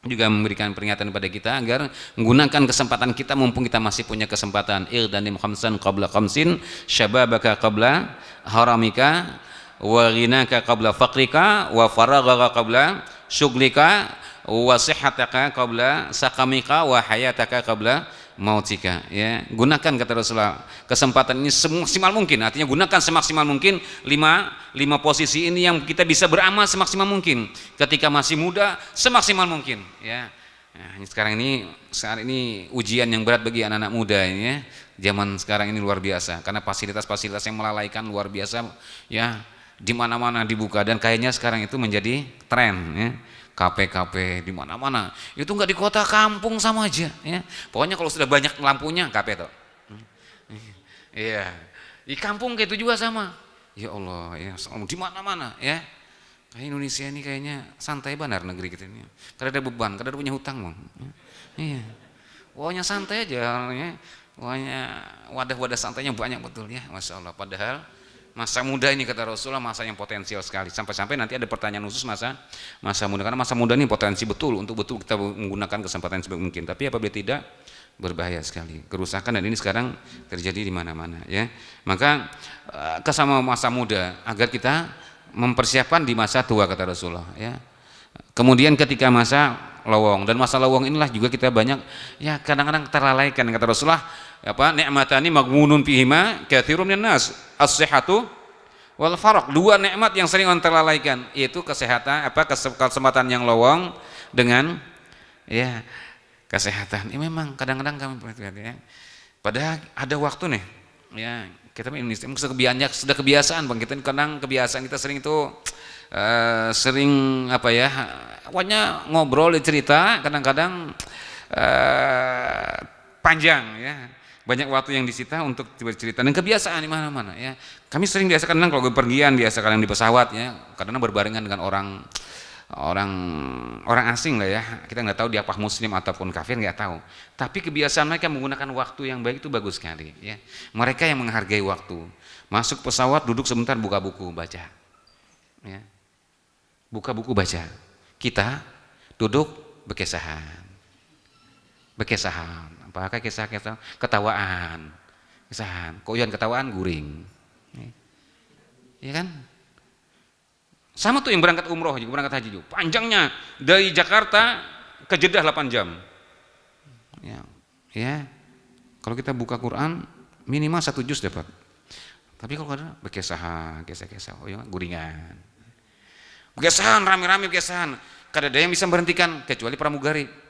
juga memberikan peringatan kepada kita agar menggunakan kesempatan kita mumpung kita masih punya kesempatan. Irdanim khamsan qabla khamsin, syababaka qabla haramika, wa ghinaka qabla faqrika, wa faraghaka qabla syughlika, wa sihhataka qabla sakamika, wa hayataka qabla mautika. Ya, gunakan, kata Rasulullah, kesempatan ini semaksimal mungkin. Artinya gunakan semaksimal mungkin lima posisi ini yang kita bisa beramal semaksimal mungkin. Ketika masih muda, semaksimal mungkin. Ya, nah, sekarang ini ujian yang berat bagi anak-anak muda ini. Ya. Zaman sekarang ini luar biasa karena fasilitas-fasilitas yang melalaikan luar biasa. Ya, di mana-mana dibuka dan kayaknya sekarang itu menjadi tren. Ya. KP di mana-mana. Itu enggak di kota, kampung sama aja, ya. Pokoknya kalau sudah banyak lampunya KP tuh. Iya. Di kampung kayak itu juga sama. Ya Allah, ya di mana-mana, ya. Kayak Indonesia ini kayaknya santai benar negeri kita ini. Kada ada beban, kada ada punya hutang, Bang. Iya. Pokoknya santai aja, ya. Pokoknya wadah-wadah santainya banyak betul, ya. Masya Allah. Padahal masa muda ini, kata Rasulullah, masa yang potensial sekali. Sampai-sampai nanti ada pertanyaan khusus masa muda, karena masa muda ini potensi betul untuk betul kita menggunakan kesempatan sebaik mungkin. Tapi apabila tidak, berbahaya sekali. Kerusakan dan ini sekarang terjadi di mana-mana, ya. Maka kesama masa muda agar kita mempersiapkan di masa tua, kata Rasulullah, ya. Kemudian ketika masa lowong, dan masa lowong inilah juga kita banyak ya kadang-kadang terlalaikan, kata Rasulullah, apa nikmatani maghmunun fihima katsirun minan nas as-sihhatu wal faraq. Dua nikmat yang sering orang terlalaikan, yaitu kesehatan, kesempatan yang lowong dengan ya kesehatan. Ini memang kadang-kadang kami perhatikan, ya. Padahal ada waktu nih, ya, kita Indonesia sudah kebiasaan, Bang. Kita kadang kebiasaan kita sering itu sering apa ya, pokoknya ngobrol cerita kadang-kadang panjang, ya. Banyak waktu yang disita untuk bercerita dan kebiasaan di mana-mana, ya. Kami sering biasa kadang kalau bepergian biasa kadang di pesawat, ya, kadang berbarengan dengan orang asing lah, ya. Kita nggak tahu dia apa muslim ataupun kafir, nggak tahu. Tapi kebiasaan mereka menggunakan waktu yang baik itu bagus sekali, ya. Mereka yang menghargai waktu. Masuk pesawat, duduk sebentar, buka buku, baca, ya. Buka buku, baca. Kita duduk bekesahan. Apakah kisah ketawaan, kisahan, koyan ketawaan guring, ya kan? Sama tuh yang berangkat umroh juga, berangkat haji juga, panjangnya dari Jakarta ke Jeddah 8 jam, ya. Kalau kita buka Quran minimal 1 juz dapat, tapi kalau ada bekesahan, oh ya guringan, bekesahan rame-rame bekesahan, kada ada yang bisa berhentikan kecuali pramugari.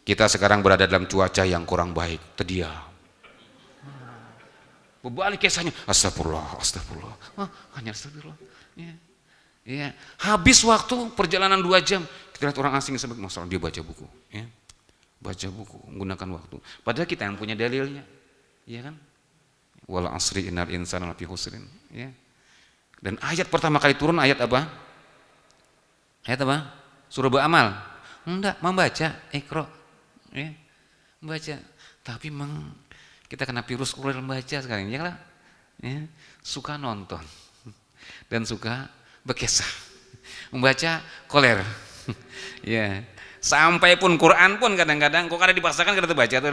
Kita sekarang berada dalam cuaca yang kurang baik, terdiam. Berbalik kisahnya, astagfirullah. Hanya astagfirullah. Ya. Habis waktu perjalanan 2 jam, kita lihat orang asing sebagai masalah dia baca buku, ya. Baca buku, menggunakan waktu. Padahal kita yang punya dalilnya, ya kan? Wal asri innal insana lafi khusrin, ya. Dan ayat pertama kali turun ayat apa? Surah Ba'amal. Enggak, membaca, Iqra. Ya, membaca. Tapi kita kena virus kurir membaca sekarang, ya lah. Ya, suka nonton. dan suka bekesah, membaca koler. Ya, sampai pun Quran pun kadang-kadang kok ada dipaksakan kita baca tuh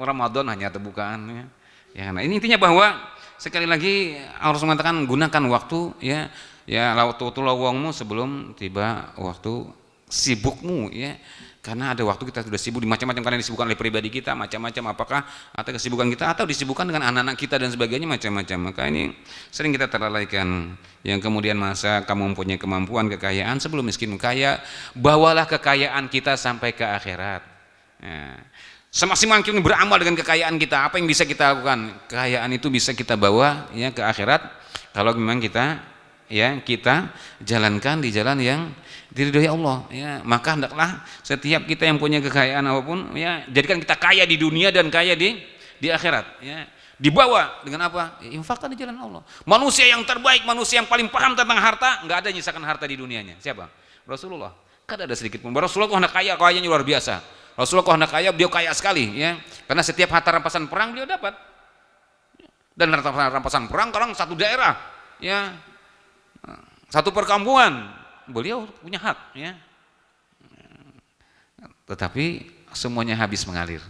Ramadan hanya terbukaan ya. Ya, nah ini intinya bahwa sekali lagi harus mengatakan gunakan waktu ya, ya waktu lowongmu sebelum tiba waktu sibukmu ya. Karena ada waktu kita sudah sibuk di macam-macam, karena disibukkan oleh pribadi kita macam-macam, apakah atau kesibukan kita atau disibukkan dengan anak-anak kita dan sebagainya macam-macam. Maka ini sering kita terlalaikan. Yang kemudian masa kamu mempunyai kemampuan kekayaan sebelum miskin kaya, bawalah kekayaan kita sampai ke akhirat. Ya. Semaksimal mungkin beramal dengan kekayaan kita, apa yang bisa kita lakukan? Kekayaan itu bisa kita bawa ya ke akhirat kalau memang kita ya kita jalankan di jalan yang diridhoi Allah ya. Maka hendaklah setiap kita yang punya kekayaan apapun ya, jadikan kita kaya di dunia dan kaya di akhirat ya. Dibawa dengan apa? Ya, infakkan di jalan Allah. Manusia yang terbaik, manusia yang paling paham tentang harta, enggak ada nyisakan harta di dunianya. Siapa? Rasulullah. Kada ada sedikit pun. Rasulullah kok hendak kaya, kayanya luar biasa. Rasulullah kok hendak kaya, beliau kaya sekali ya. Karena setiap harta rampasan perang beliau dapat. Dan harta rampasan perang sekarang satu daerah ya. Satu perkampungan beliau punya hak ya, tetapi semuanya habis mengalir.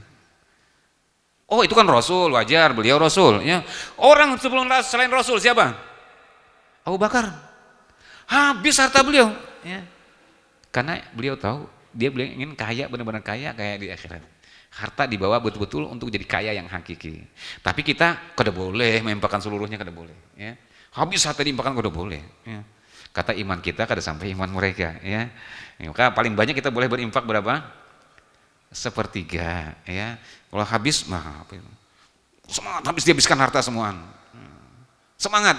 Oh itu kan Rasul, wajar beliau Rasul ya. Orang sebelum selain Rasul siapa? Abu Bakar, habis harta beliau ya. Karena beliau tahu beliau ingin kaya, benar-benar kaya di akhirat. Harta dibawa betul-betul untuk jadi kaya yang hakiki. Tapi kita kada boleh menginfakkan seluruhnya, kada boleh ya. Habis harta diinfakkan kada boleh ya. Kata iman kita kada sampai iman mereka ya. Maka paling banyak kita boleh berinfak berapa? Sepertiga ya. Kalau habis semangat habis dihabiskan harta semuaan. Semangat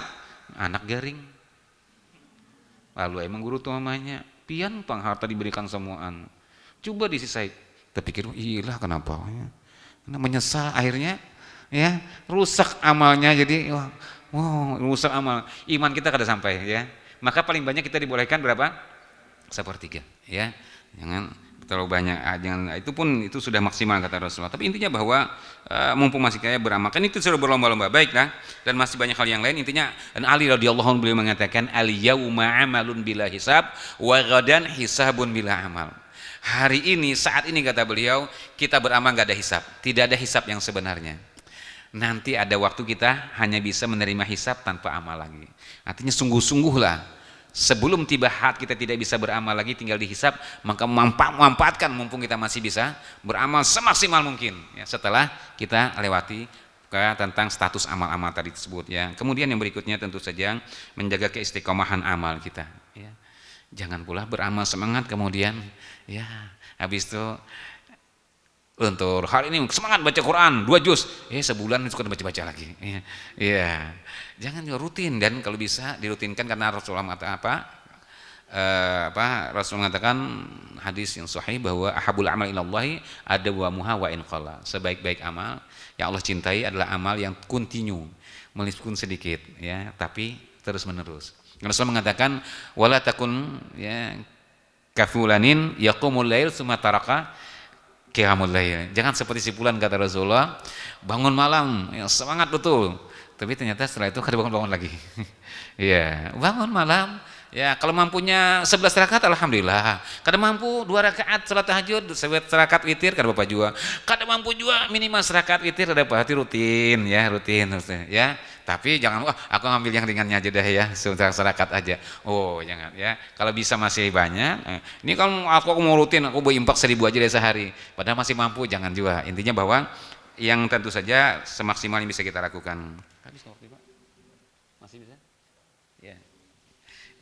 anak garing. Lalu emang guru tuh mamanya pian pang harta diberikan semuaan. Coba disisai. Terpikir iyalah kenapa ya. Karena menyesal akhirnya ya rusak amalnya, jadi rusak amal. Iman kita kada sampai ya. Maka paling banyak kita dibolehkan berapa? Sepertiga ya. Jangan terlalu banyak, jangan, itu pun itu sudah maksimal kata Rasulullah. Tapi intinya bahwa mumpung masih kaya beramal, kan itu sudah berlomba-lomba. Baiklah, dan masih banyak hal yang lain. Intinya dan Ali radhiyallahu anhu beliau mengatakan al yauma amalun bila hisab wa ghadan hisabun bila amal. Hari ini, saat ini kata beliau, kita beramal enggak ada hisab. Tidak ada hisab yang sebenarnya. Nanti ada waktu kita hanya bisa menerima hisab tanpa amal lagi. Artinya sungguh-sungguhlah sebelum tiba had kita tidak bisa beramal lagi, tinggal dihisab, maka manfaatkan mumpung kita masih bisa beramal semaksimal mungkin ya, setelah kita lewati tentang status amal-amal tadi tersebut ya. Kemudian yang berikutnya tentu saja menjaga keistiqomahan amal kita ya. Jangan pula beramal semangat kemudian ya habis itu untuk hari ini semangat baca Quran 2 juz, sebulan suka baca-baca lagi. Iya. Jangan juga rutin, dan kalau bisa dirutinkan karena Rasulullah mengatakan Rasul mengatakan hadis yang sahih bahwa ahabul amal ilallahi adwamuha wa in qalla. Sebaik-baik amal yang Allah cintai adalah amal yang kontinu, meskipun sedikit ya, tapi terus-menerus. Rasul mengatakan wala takun ya kafulanin yaqumul lail tsumma taraka qiyamul lail. Jangan seperti si fulan kata Rasulullah, bangun malam ya, semangat betul, tapi ternyata setelah itu kada bangun-bangun lagi. Iya, bangun malam ya, kalau mampunya 11 rakaat alhamdulillah. Kada mampu 2 rakaat salat tahajud, 1 rakaat witir kada apa-apa juga. Kada mampu juga minimal 1 rakaat witir kada apa, hati rutin ya, rutin ya. Tapi jangan aku ngambil yang ringannya aja dah ya, 1 rakaat aja. Oh, jangan ya. Kalau bisa masih banyak. Ini kalau aku mau rutin, aku berimpak 1000 aja dari sehari. Padahal masih mampu, jangan juga. Intinya bahwa yang tentu saja semaksimal yang bisa kita lakukan. Habis waktu, Pak? Masih bisa? Ya.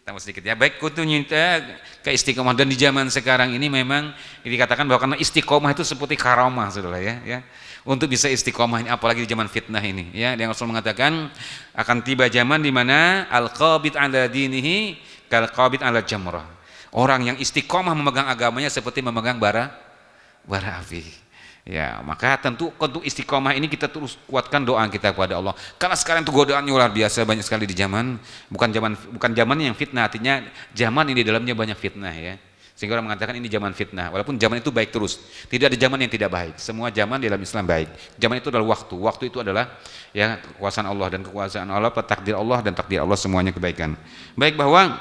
Tambah sedikit ya. Baik, kuntunyita keistiqomah, dan di zaman sekarang ini memang dikatakan bahwa karena istiqomah itu seperti karamah Saudara ya. Untuk bisa istiqomah ini, apalagi di zaman fitnah ini ya. Yang Rasul mengatakan akan tiba zaman di mana al-qabid 'ala dinihi kal qabid 'ala jamrah. Orang yang istiqomah memegang agamanya seperti memegang bara api. Ya, maka tentu untuk istiqomah ini kita terus kuatkan doa kita kepada Allah. Karena sekarang itu godaannya luar biasa, banyak sekali di zaman, bukan zaman yang fitnah, artinya zaman ini dalamnya banyak fitnah ya. Sehingga orang mengatakan ini zaman fitnah. Walaupun zaman itu baik terus. Tidak ada zaman yang tidak baik. Semua zaman dalam Islam baik. Zaman itu adalah waktu. Waktu itu adalah ya kekuasaan Allah, dan kekuasaan Allah, takdir Allah, dan takdir Allah semuanya kebaikan. Baik, bahwa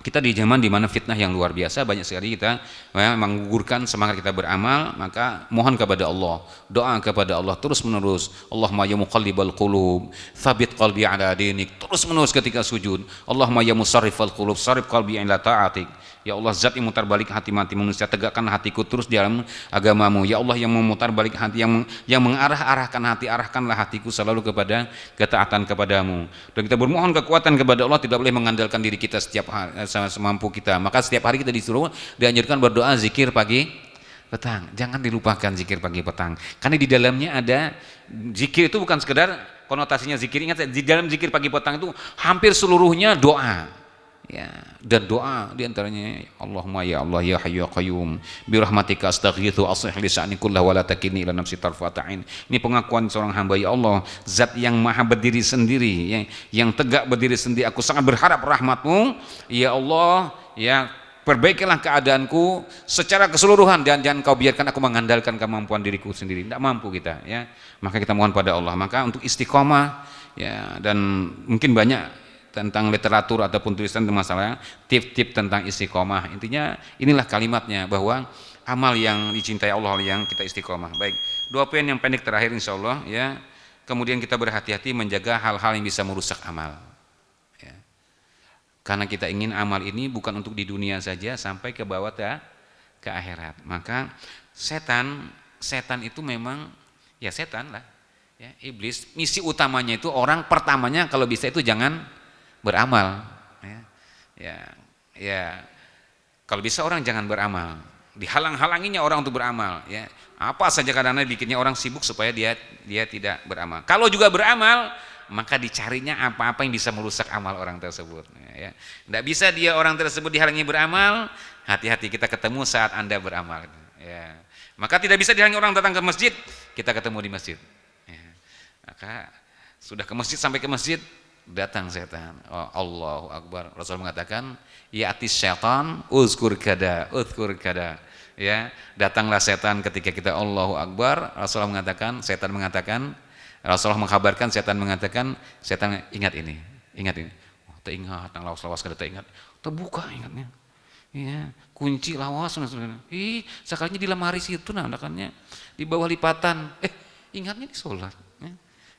kita di zaman dimana fitnah yang luar biasa, banyak sekali kita menggugurkan semangat kita beramal. Maka mohon kepada Allah, doa kepada Allah terus menerus. Allahumma ya muqallibal qulub tsabbit qalbi ala dinik, terus menerus ketika sujud. Allahumma ya musarrifal qulub sarrif qalbi ila ta'atik. Ya Allah, zat yang mutar balik hati manusia, tegakkanlah hatiku terus di dalam agamamu. Ya Allah, yang memutar balik hati, yang mengarahkan hati, arahkanlah hatiku selalu kepada ketaatan kepadamu. Dan kita bermohon kekuatan kepada Allah, tidak boleh mengandalkan diri kita setiap hari semampu kita. Maka setiap hari kita disuruh, dianjurkan berdoa zikir pagi petang. Jangan dilupakan zikir pagi petang, karena di dalamnya ada zikir itu bukan sekedar konotasinya zikir. Ingat, di dalam zikir pagi petang itu hampir seluruhnya doa. Ya, dan doa diantaranya Allahumma ya Allah ya hayyu ya qayyum bi rahmatika astaghitsu aslih li sya'ni kullahu wa la takilni ila nafsi tarfata ain. Ini pengakuan seorang hamba, ya Allah, zat yang maha berdiri sendiri, yang tegak berdiri sendiri, aku sangat berharap rahmatmu, ya Allah, ya perbaikilah keadaanku secara keseluruhan, dan jangan kau biarkan aku mengandalkan kemampuan diriku sendiri. Tidak mampu kita, ya. Maka kita mohon pada Allah. Maka untuk istiqomah, ya, dan mungkin banyak tentang literatur ataupun tulisan tentang masalah tip-tip tentang istiqomah. Intinya inilah kalimatnya, bahwa amal yang dicintai Allah yang kita istiqomah. Baik, 2 poin yang pendek terakhir insyaallah, ya. Kemudian kita berhati-hati menjaga hal-hal yang bisa merusak amal, ya. Karena kita ingin amal ini bukan untuk di dunia saja, sampai ke bawah ke akhirat. Maka setan itu memang ya setan lah, ya, iblis. Misi utamanya itu orang pertamanya kalau bisa itu jangan beramal, ya, kalau bisa orang jangan beramal, dihalang-halanginya orang untuk beramal, ya. Apa saja kadang-kadang bikinnya orang sibuk supaya dia tidak beramal. Kalau juga beramal, maka dicarinya apa-apa yang bisa merusak amal orang tersebut, ya. Tidak bisa dia orang tersebut dihalangi beramal. Hati-hati, kita ketemu saat Anda beramal, ya. Maka tidak bisa dihalangi orang datang ke masjid, kita ketemu di masjid, ya. Maka sudah ke masjid, sampai ke masjid datang setan. Oh, Allahu Akbar. Rasul mengatakan, ya'tis syaitan uzkur kada. Ya, datanglah setan ketika kita Allahu Akbar. Rasulullah mengatakan, Rasulullah mengkabarkan, setan mengatakan, setan ingat ini. Oh, teringat, nang lawas kada teringat. Terbuka ingatnya. Ya, kunci lawas. Sekalinya di lemari situ nandakannya, di bawah lipatan. Ingatnya di sholat.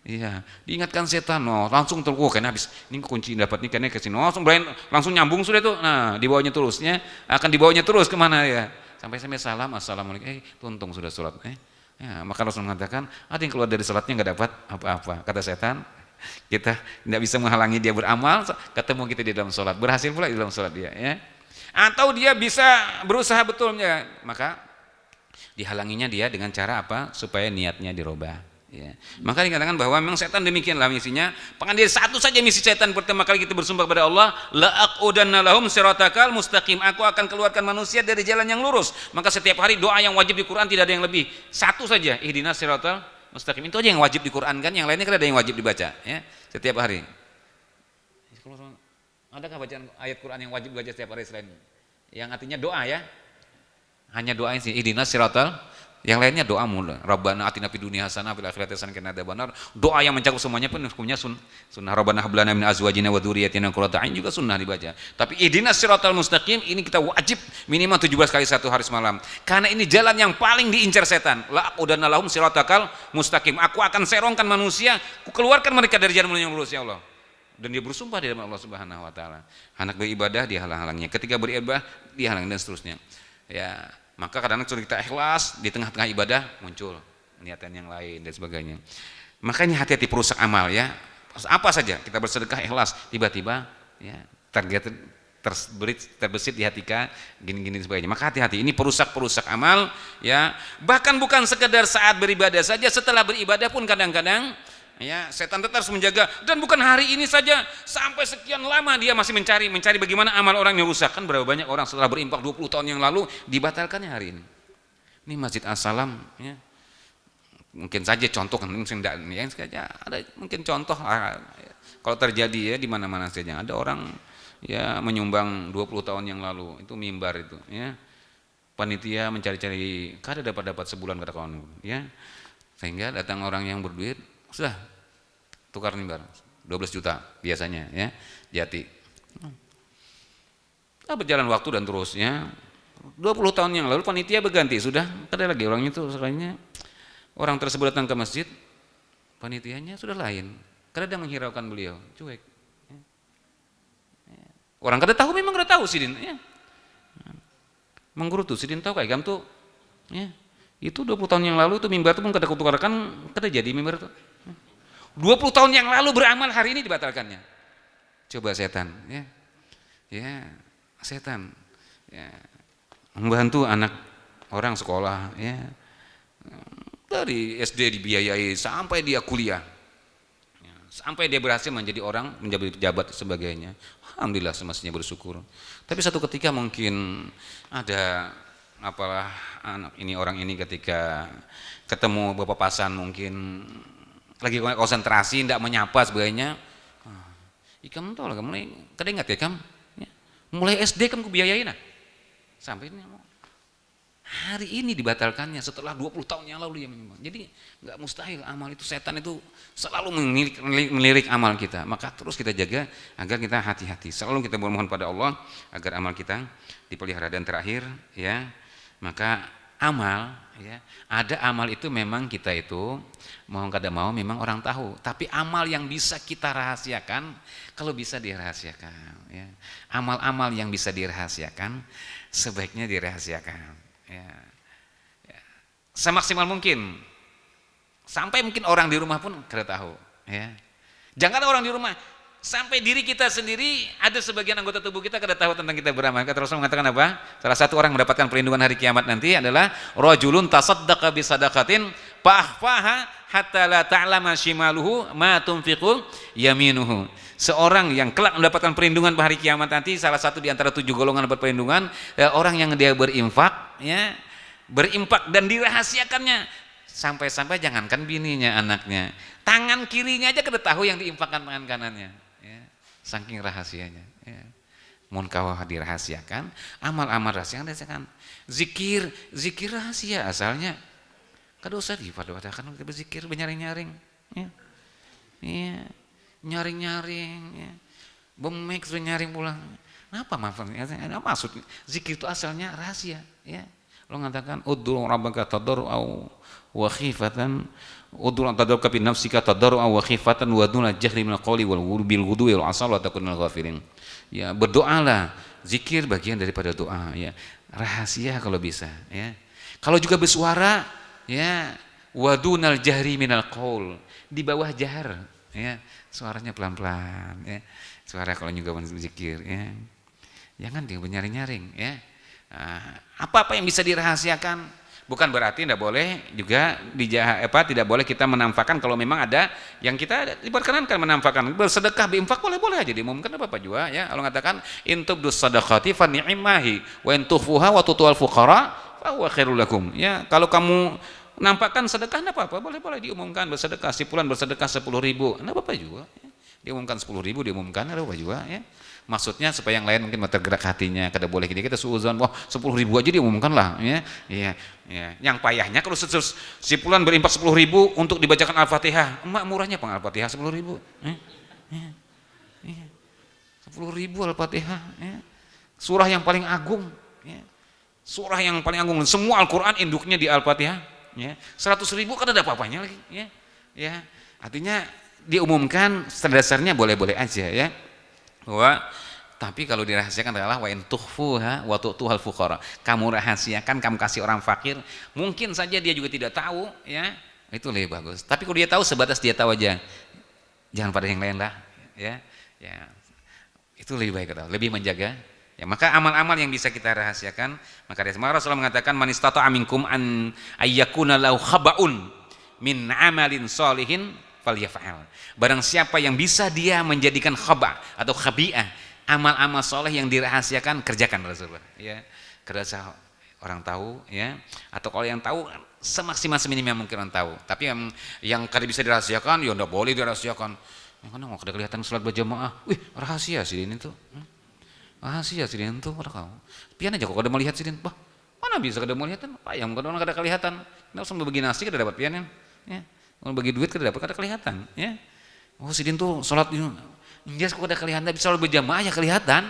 Iya, diingatkan setan, langsung terus, karena habis ini kunci dapat nih, karena kesini, langsung nyambung sudah tuh. Nah, dibawanya terusnya, akan dibawanya terus kemana ya? Sampai salam, assalamualaikum, tuntung sudah sholat. Ya, maka Rasul mengatakan, ada yang keluar dari sholatnya nggak dapat apa-apa. Kata setan, kita tidak bisa menghalangi dia beramal, ketemu kita di dalam sholat, berhasil pula di dalam sholat dia, ya. Atau dia bisa berusaha betulnya, maka dihalanginya dia dengan cara apa? Supaya niatnya dirubah. Ya. Maka dikatakan bahwa memang setan demikianlah misinya. Pengandir satu saja misi setan pertama kali kita bersumpah kepada Allah, la aqudanna lahum siratakal mustaqim. Aku akan keluarkan manusia dari jalan yang lurus. Maka setiap hari doa yang wajib di Quran tidak ada yang lebih. Satu saja, ihdinas siratal mustaqim. Itu aja yang wajib di Quran kan, yang lainnya kan ada yang wajib dibaca, ya, setiap hari. Adakah bacaan ayat Quran yang wajib dibaca setiap hari selain yang artinya doa, ya? Hanya doa sih, ihdinas siratal. Yang lainnya doa mulu. Rabbana atina fid dunya hasanah fil akhirati hasanah wa qina adzabannar. Doa yang mencakup semuanya pun hukumnya sunnah. Rabbana hab lana min azwajina wa dzurriyyatina qurrata a'yun juga sunnah dibaca. Tapi ihdinas siratal mustaqim ini kita wajib minimal 17 kali satu hari semalam. Karena ini jalan yang paling diincar setan. La aqudanna lahum siratakal mustaqim. Aku akan serongkan manusia, ku keluarkan mereka dari jalan yang lurus, ya Allah. Dan dia bersumpah di dalam Allah Subhanahu wa taala. Anak beribadah dihalang-halangnya, ketika beribadah dihalang, dan seterusnya. Ya, maka kadang-kadang kita ikhlas di tengah-tengah ibadah muncul niatan yang lain dan sebagainya. Makanya hati-hati perusak amal, ya. Apa saja kita bersedekah ikhlas, tiba-tiba ya target terbesit di hati kita gini-gini sebagainya. Maka hati-hati, ini perusak amal, ya. Bahkan bukan sekedar saat beribadah saja, setelah beribadah pun kadang-kadang ya setan tetap harus menjaga, dan bukan hari ini saja, sampai sekian lama dia masih mencari bagaimana amal orang yang rusak. Kan berapa banyak orang setelah berimpak 20 tahun yang lalu dibatalkannya hari ini. Ini Masjid As-Salam, ya. Mungkin saja contoh, mungkin tidak, ya, ada mungkin contoh kalau terjadi, ya, di mana-mana saja ada orang ya menyumbang 20 tahun yang lalu itu mimbar itu ya. Panitia mencari-cari kada dapat sebulan kata kawan ya. Sehingga datang orang yang berduit, sudah tukar mimbar 12 juta biasanya ya, Jati. Berjalan waktu dan terusnya 20 tahun yang lalu panitia berganti, sudah kada lagi orang itu, sekalinya orang tersebut datang ke masjid, panitianya sudah lain, kada ada menghiraukan beliau, cuek. Orang kada tahu, memang kada tahu sidin ya. Menggerutu sidin tahu kayak gam tuh ya. Itu 20 tahun yang lalu itu mimbar itu pun kada kutukarkan, kada jadi mimbar itu. 20 tahun yang lalu beramal, hari ini dibatalkannya. Coba setan ya. Ya, setan. Ya. Membantu anak orang sekolah ya. Dari SD dibiayai sampai dia kuliah. Ya, sampai dia berhasil menjadi orang, menjadi pejabat sebagainya. Alhamdulillah semestinya bersyukur. Tapi satu ketika mungkin ada apalah anak ini, orang ini ketika ketemu berpapasan mungkin lagi konsentrasi tidak menyapa sebagainya, ikam tahu lah, mulai kada ingat ya kam ya. Mulai SD kamu kubiayain sampai ini hari ini dibatalkannya setelah 20 tahun yang lalu ya memang. Jadi nggak mustahil amal itu, setan itu selalu melirik amal kita. Maka terus kita jaga agar kita hati-hati. Selalu kita bermohon pada Allah agar amal kita dipelihara. Dan terakhir ya, maka amal ya, ada amal itu memang kita itu mau kada mau memang orang tahu, tapi amal yang bisa kita rahasiakan, kalau bisa dirahasiakan ya. Amal-amal yang bisa dirahasiakan sebaiknya dirahasiakan ya. Ya. Semaksimal mungkin, sampai mungkin orang di rumah pun kada tahu ya. Jangan ada orang di rumah, sampai diri kita sendiri, ada sebagian anggota tubuh kita kada tahu tentang kita beramal. Kata Rasul mengatakan apa? Salah satu orang mendapatkan perlindungan hari kiamat nanti adalah rajulun tasaddaqa bi sadaqatin fa'ahfaha hatta la ta'lama shimaluhu ma tunfiqu yaminuhu. Seorang yang kelak mendapatkan perlindungan pada hari kiamat nanti, salah satu di antara 7 golongan perlindungan, orang yang dia berinfak ya, berimpak dan dirahasiakannya, sampai-sampai jangankan bininya, anaknya, tangan kirinya aja kada tahu yang diinfakkan tangan kanannya ya. Saking rahasianya ya. Mun kawah dirahasiakan, amal-amal rahasia dirahasiakan. Zikir rahasia asalnya. Kada usah dipada-padakan, kita berzikir benyaring-nyaring ya. Iya. Nyaring-nyaring ya. Bemek sudah nyaring pulang. Kenapa manfaatnya? Apa maksud zikir itu asalnya rahasia ya. Lo mengatakan ud'u rabbaka tadarru'an wa khifatan, ud'u tadarruka bi nafsika tadarru'an wa khifatan wa duna jahri minal qawli wal bil ghudwi wal asal wa takunal ghafirin. Ya, berdoalah, zikir bagian daripada doa ya. Rahasia kalau bisa ya. Kalau juga bersuara ya, wa dunal jahri minal qaul, di bawah jahar ya. Suaranya pelan-pelan ya. Suara kalau juga berzikir ya. Jangan dia nyaring-nyaring ya. Apa-apa yang bisa dirahasiakan, bukan berarti tidak boleh juga tidak boleh kita menampakkan. Kalau memang ada yang kita diperkenankan menampakkan, bersedekah, berinfak boleh-boleh aja diumumkan, apa-apa juga ya. Allah mengatakan in tubdus shadaqati fa ni'mahi wa in tukhfuha wa tu'tual fuqara fa huwa khairul lakum ya. Kalau kamu nampakkan sedekah tidak apa-apa, boleh-boleh diumumkan bersedekah, sipulan bersedekah 10.000, tidak apa-apa juga ya. Diumumkan 10.000, diumumkan tidak apa-apa juga ya. Maksudnya supaya yang lain mungkin tergerak hatinya, kada boleh kita suuzon, wah 10.000 aja diumumkan lah ya. Ya, ya. Yang payahnya kalau sipulan berimpak 10.000 untuk dibacakan Al-Fatihah, emak murahnya pang Al-Fatihah 10.000 ya. Ya. Ya. 10.000 Al-Fatihah ya. Surah yang paling agung ya. Surah yang paling agung, semua Al-Quran induknya di Al-Fatihah ya. 100.000 kan ada apa-apanya lagi ya. Ya. Artinya diumumkan dasarnya boleh-boleh aja ya. Bahwa tapi kalau dirahasiakan adalah wa in tukhfuha wa tu'tuhal fuqara. Kamu rahasiakan, kamu kasih orang fakir, mungkin saja dia juga tidak tahu ya. Itu lebih bagus. Tapi kalau dia tahu, sebatas dia tahu aja. Jangan pada yang lain lah ya. Ya. Itu lebih baik, lebih menjaga. Ya, maka amal-amal yang bisa kita rahasiakan, maka Rasulullah mengatakan man istata'a minkum an ayyakuna lahu khaba'un min amalin sholihin falyaf'al. Barang siapa yang bisa dia menjadikan khaba atau khabi'ah, amal-amal soleh yang dirahasiakan, kerjakan Rasulullah ya. Kerasa orang tahu ya, atau kalau yang tahu semaksimal seminimnya mungkin orang tahu. Tapi yang kada bisa dirahasiakan ya enggak boleh dirahasiakan. Yang mana mau kada kelihatan salat berjamaah, wih rahasia sih ini tuh. Ah sih ya sidin tuh pada kamu. Pian aja kok kada melihat sidin. Bah, mana bisa kada melihat kan? Ayam kada kada kelihatan. Nah, langsung bagi nasi kada dapat pian ya. Kalau bagi duit kada dapat kada kelihatan ya. Oh sidin tuh sholat dia kok kada kelihatan bisa sholat berjamaah ya kelihatan.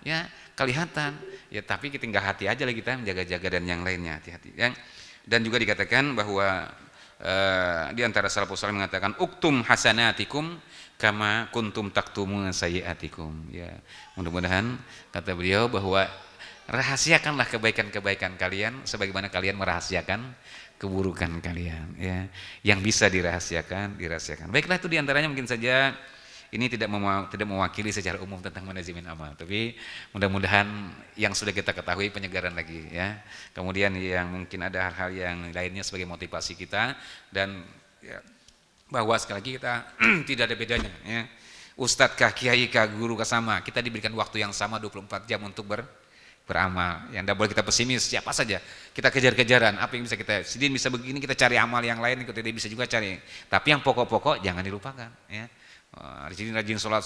Ya, kelihatan. Ya tapi kita tinggal hati aja lah kita menjaga-jaga dan yang lainnya hati-hati ya. Dan juga dikatakan bahwa di antara salafus saleh mengatakan uktum hasanatikum kama kuntum taktumun sayyiatikum ya. Mudah-mudahan kata beliau bahwa rahasiakanlah kebaikan-kebaikan kalian sebagaimana kalian merahasiakan keburukan kalian ya. Yang bisa dirahasiakan dirahasiakan. Baiklah itu di antaranya mungkin saja ini tidak mewakili secara umum tentang manajemen amal, tapi mudah-mudahan yang sudah kita ketahui penyegaran lagi ya. Kemudian yang mungkin ada hal-hal yang lainnya sebagai motivasi kita dan ya, bahwa sekali lagi kita tidak ada bedanya ya. Ustadz kah, kiai kah, guru kah sama, kita diberikan waktu yang sama 24 jam untuk beramal. Yang tidak boleh kita pesimis, siapa saja kita kejar-kejaran, apa yang bisa kita, sidin bisa begini kita cari amal yang lain, kita tidak bisa juga cari. Tapi yang pokok-pokok jangan dilupakan ya. Rajin sholat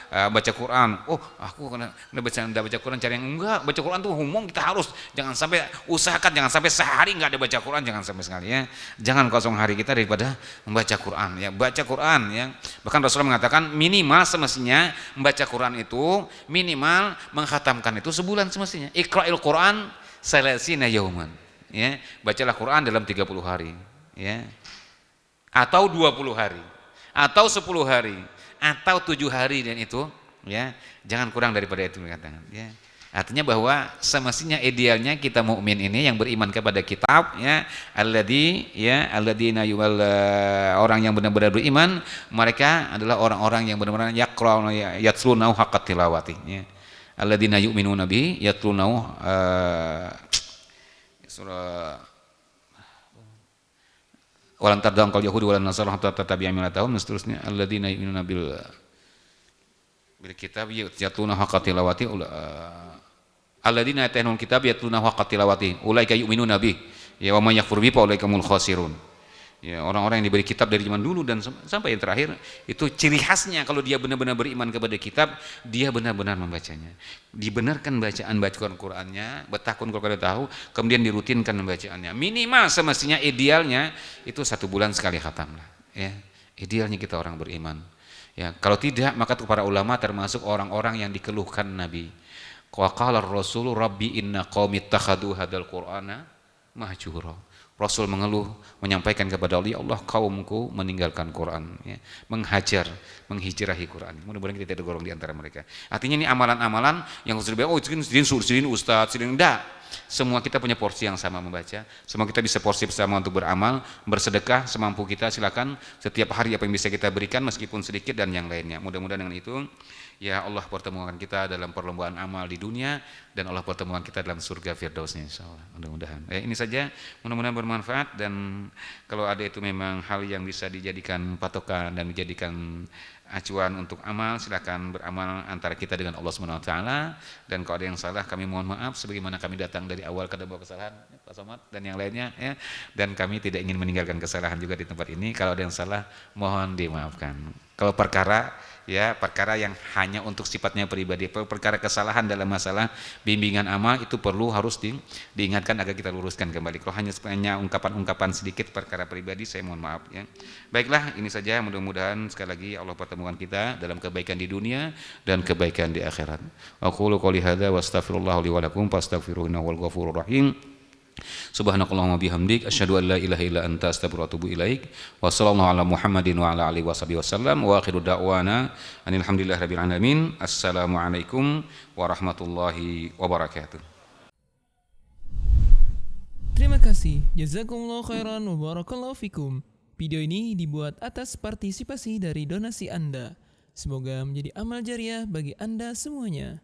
baca Quran. Oh aku kena baca Quran, cari yang enggak baca Quran tuh umum kita harus jangan sampai usahakan jangan sampai sehari enggak ada baca Quran, jangan sampai sekali ya. Jangan kosong hari kita daripada membaca Quran ya. Baca Quran ya, bahkan Rasulullah mengatakan minimal semestinya membaca Quran itu minimal menghatamkan itu sebulan semestinya. Iqra'il Quran salasina yauman ya, bacalah Quran dalam 30 hari ya, atau 20 hari atau 10 hari atau 7 hari, dan itu ya jangan kurang daripada itu dikatakan ya. Artinya bahwa semestinya idealnya kita mukmin ini yang beriman kepada kitab ya, alladzina orang yang benar-benar beriman, mereka adalah orang-orang yang benar-benar yaqra'una yatluna haqqa tilawati ya. Alladzina yu'minuna bihi yatluna surah walan tardam kal yahudi walan nasara hatta tattabi'a millatahum, seterusnya alladzina yu'minuna bil kitab yatluna haqqa tilawati alladzina yatahnul kitab yatluna haqqa tilawati ulaika yu'minuna bih ya wa may yakfur bi fa ulaika humul khasirun ya. Orang-orang yang diberi kitab dari zaman dulu dan sampai yang terakhir itu ciri khasnya kalau dia benar-benar beriman kepada kitab, dia benar-benar membacanya, dibenarkan bacaan Qur'annya, bertakun kalau kita tahu, kemudian dirutinkan membacaannya. Minimal semestinya idealnya itu 1 bulan sekali khatam lah ya. Idealnya kita orang beriman ya. Kalau tidak maka para ulama termasuk orang-orang yang dikeluhkan Nabi. Qala ar-rasulu rabbi inna qaumi ittakhadhu hadzal qur'ana mahjura. Rasul mengeluh, menyampaikan kepada Allah, ya Allah kaumku meninggalkan Quran ya, menghijrahi Quran. Mudah-mudahan kita tidak tergolong di antara mereka. Artinya ini amalan-amalan yang harus dibilang, oh sidin ustaz, sidin enggak. Semua kita punya porsi yang sama membaca, semua kita bisa porsi bersama untuk beramal, bersedekah semampu kita, silakan setiap hari apa yang bisa kita berikan meskipun sedikit dan yang lainnya. Mudah-mudahan dengan itu ya Allah pertemukan kita dalam perlombaan amal di dunia dan Allah pertemukan kita dalam surga firdausnya insyaallah. Mudah-mudahan ini saja, mudah-mudahan bermanfaat, dan kalau ada itu memang hal yang bisa dijadikan patokan dan dijadikan acuan untuk amal, silakan beramal antara kita dengan Allah Subhanahu wa taala, dan kalau ada yang salah kami mohon maaf sebagaimana kami datang dari awal kada bawa kesalahan Pak Somad dan yang lainnya ya, dan kami tidak ingin meninggalkan kesalahan juga di tempat ini. Kalau ada yang salah mohon dimaafkan. Kalau perkara yang hanya untuk sifatnya pribadi, perkara kesalahan dalam masalah bimbingan amal itu harus diingatkan agar kita luruskan kembali. Kalau hanya ungkapan-ungkapan sedikit perkara pribadi, saya mohon maaf ya. Baiklah, ini saja, mudah-mudahan sekali lagi Allah pertemukan kita dalam kebaikan di dunia dan kebaikan di akhirat. Aqulu qouli hadza wa astaghfirullah li wa lakum fastaghfiruhu innahu wal ghafurur rahim. Subhanakallahumma bihamdik asyhadu an la ilaha illa anta astaghfiruka wa atubu ilaik. Wa sallallahu ala Muhammadin wa ala alihi washabihi wasallam wa akhiru da'wana anil hamdulillahi rabbil alamin. Assalamualaikum warahmatullahi wabarakatuh. Terima kasih. Jazakumullahu khairan wa barakallahu fikum. Video ini dibuat atas partisipasi dari donasi Anda. Semoga menjadi amal jariah bagi Anda semuanya.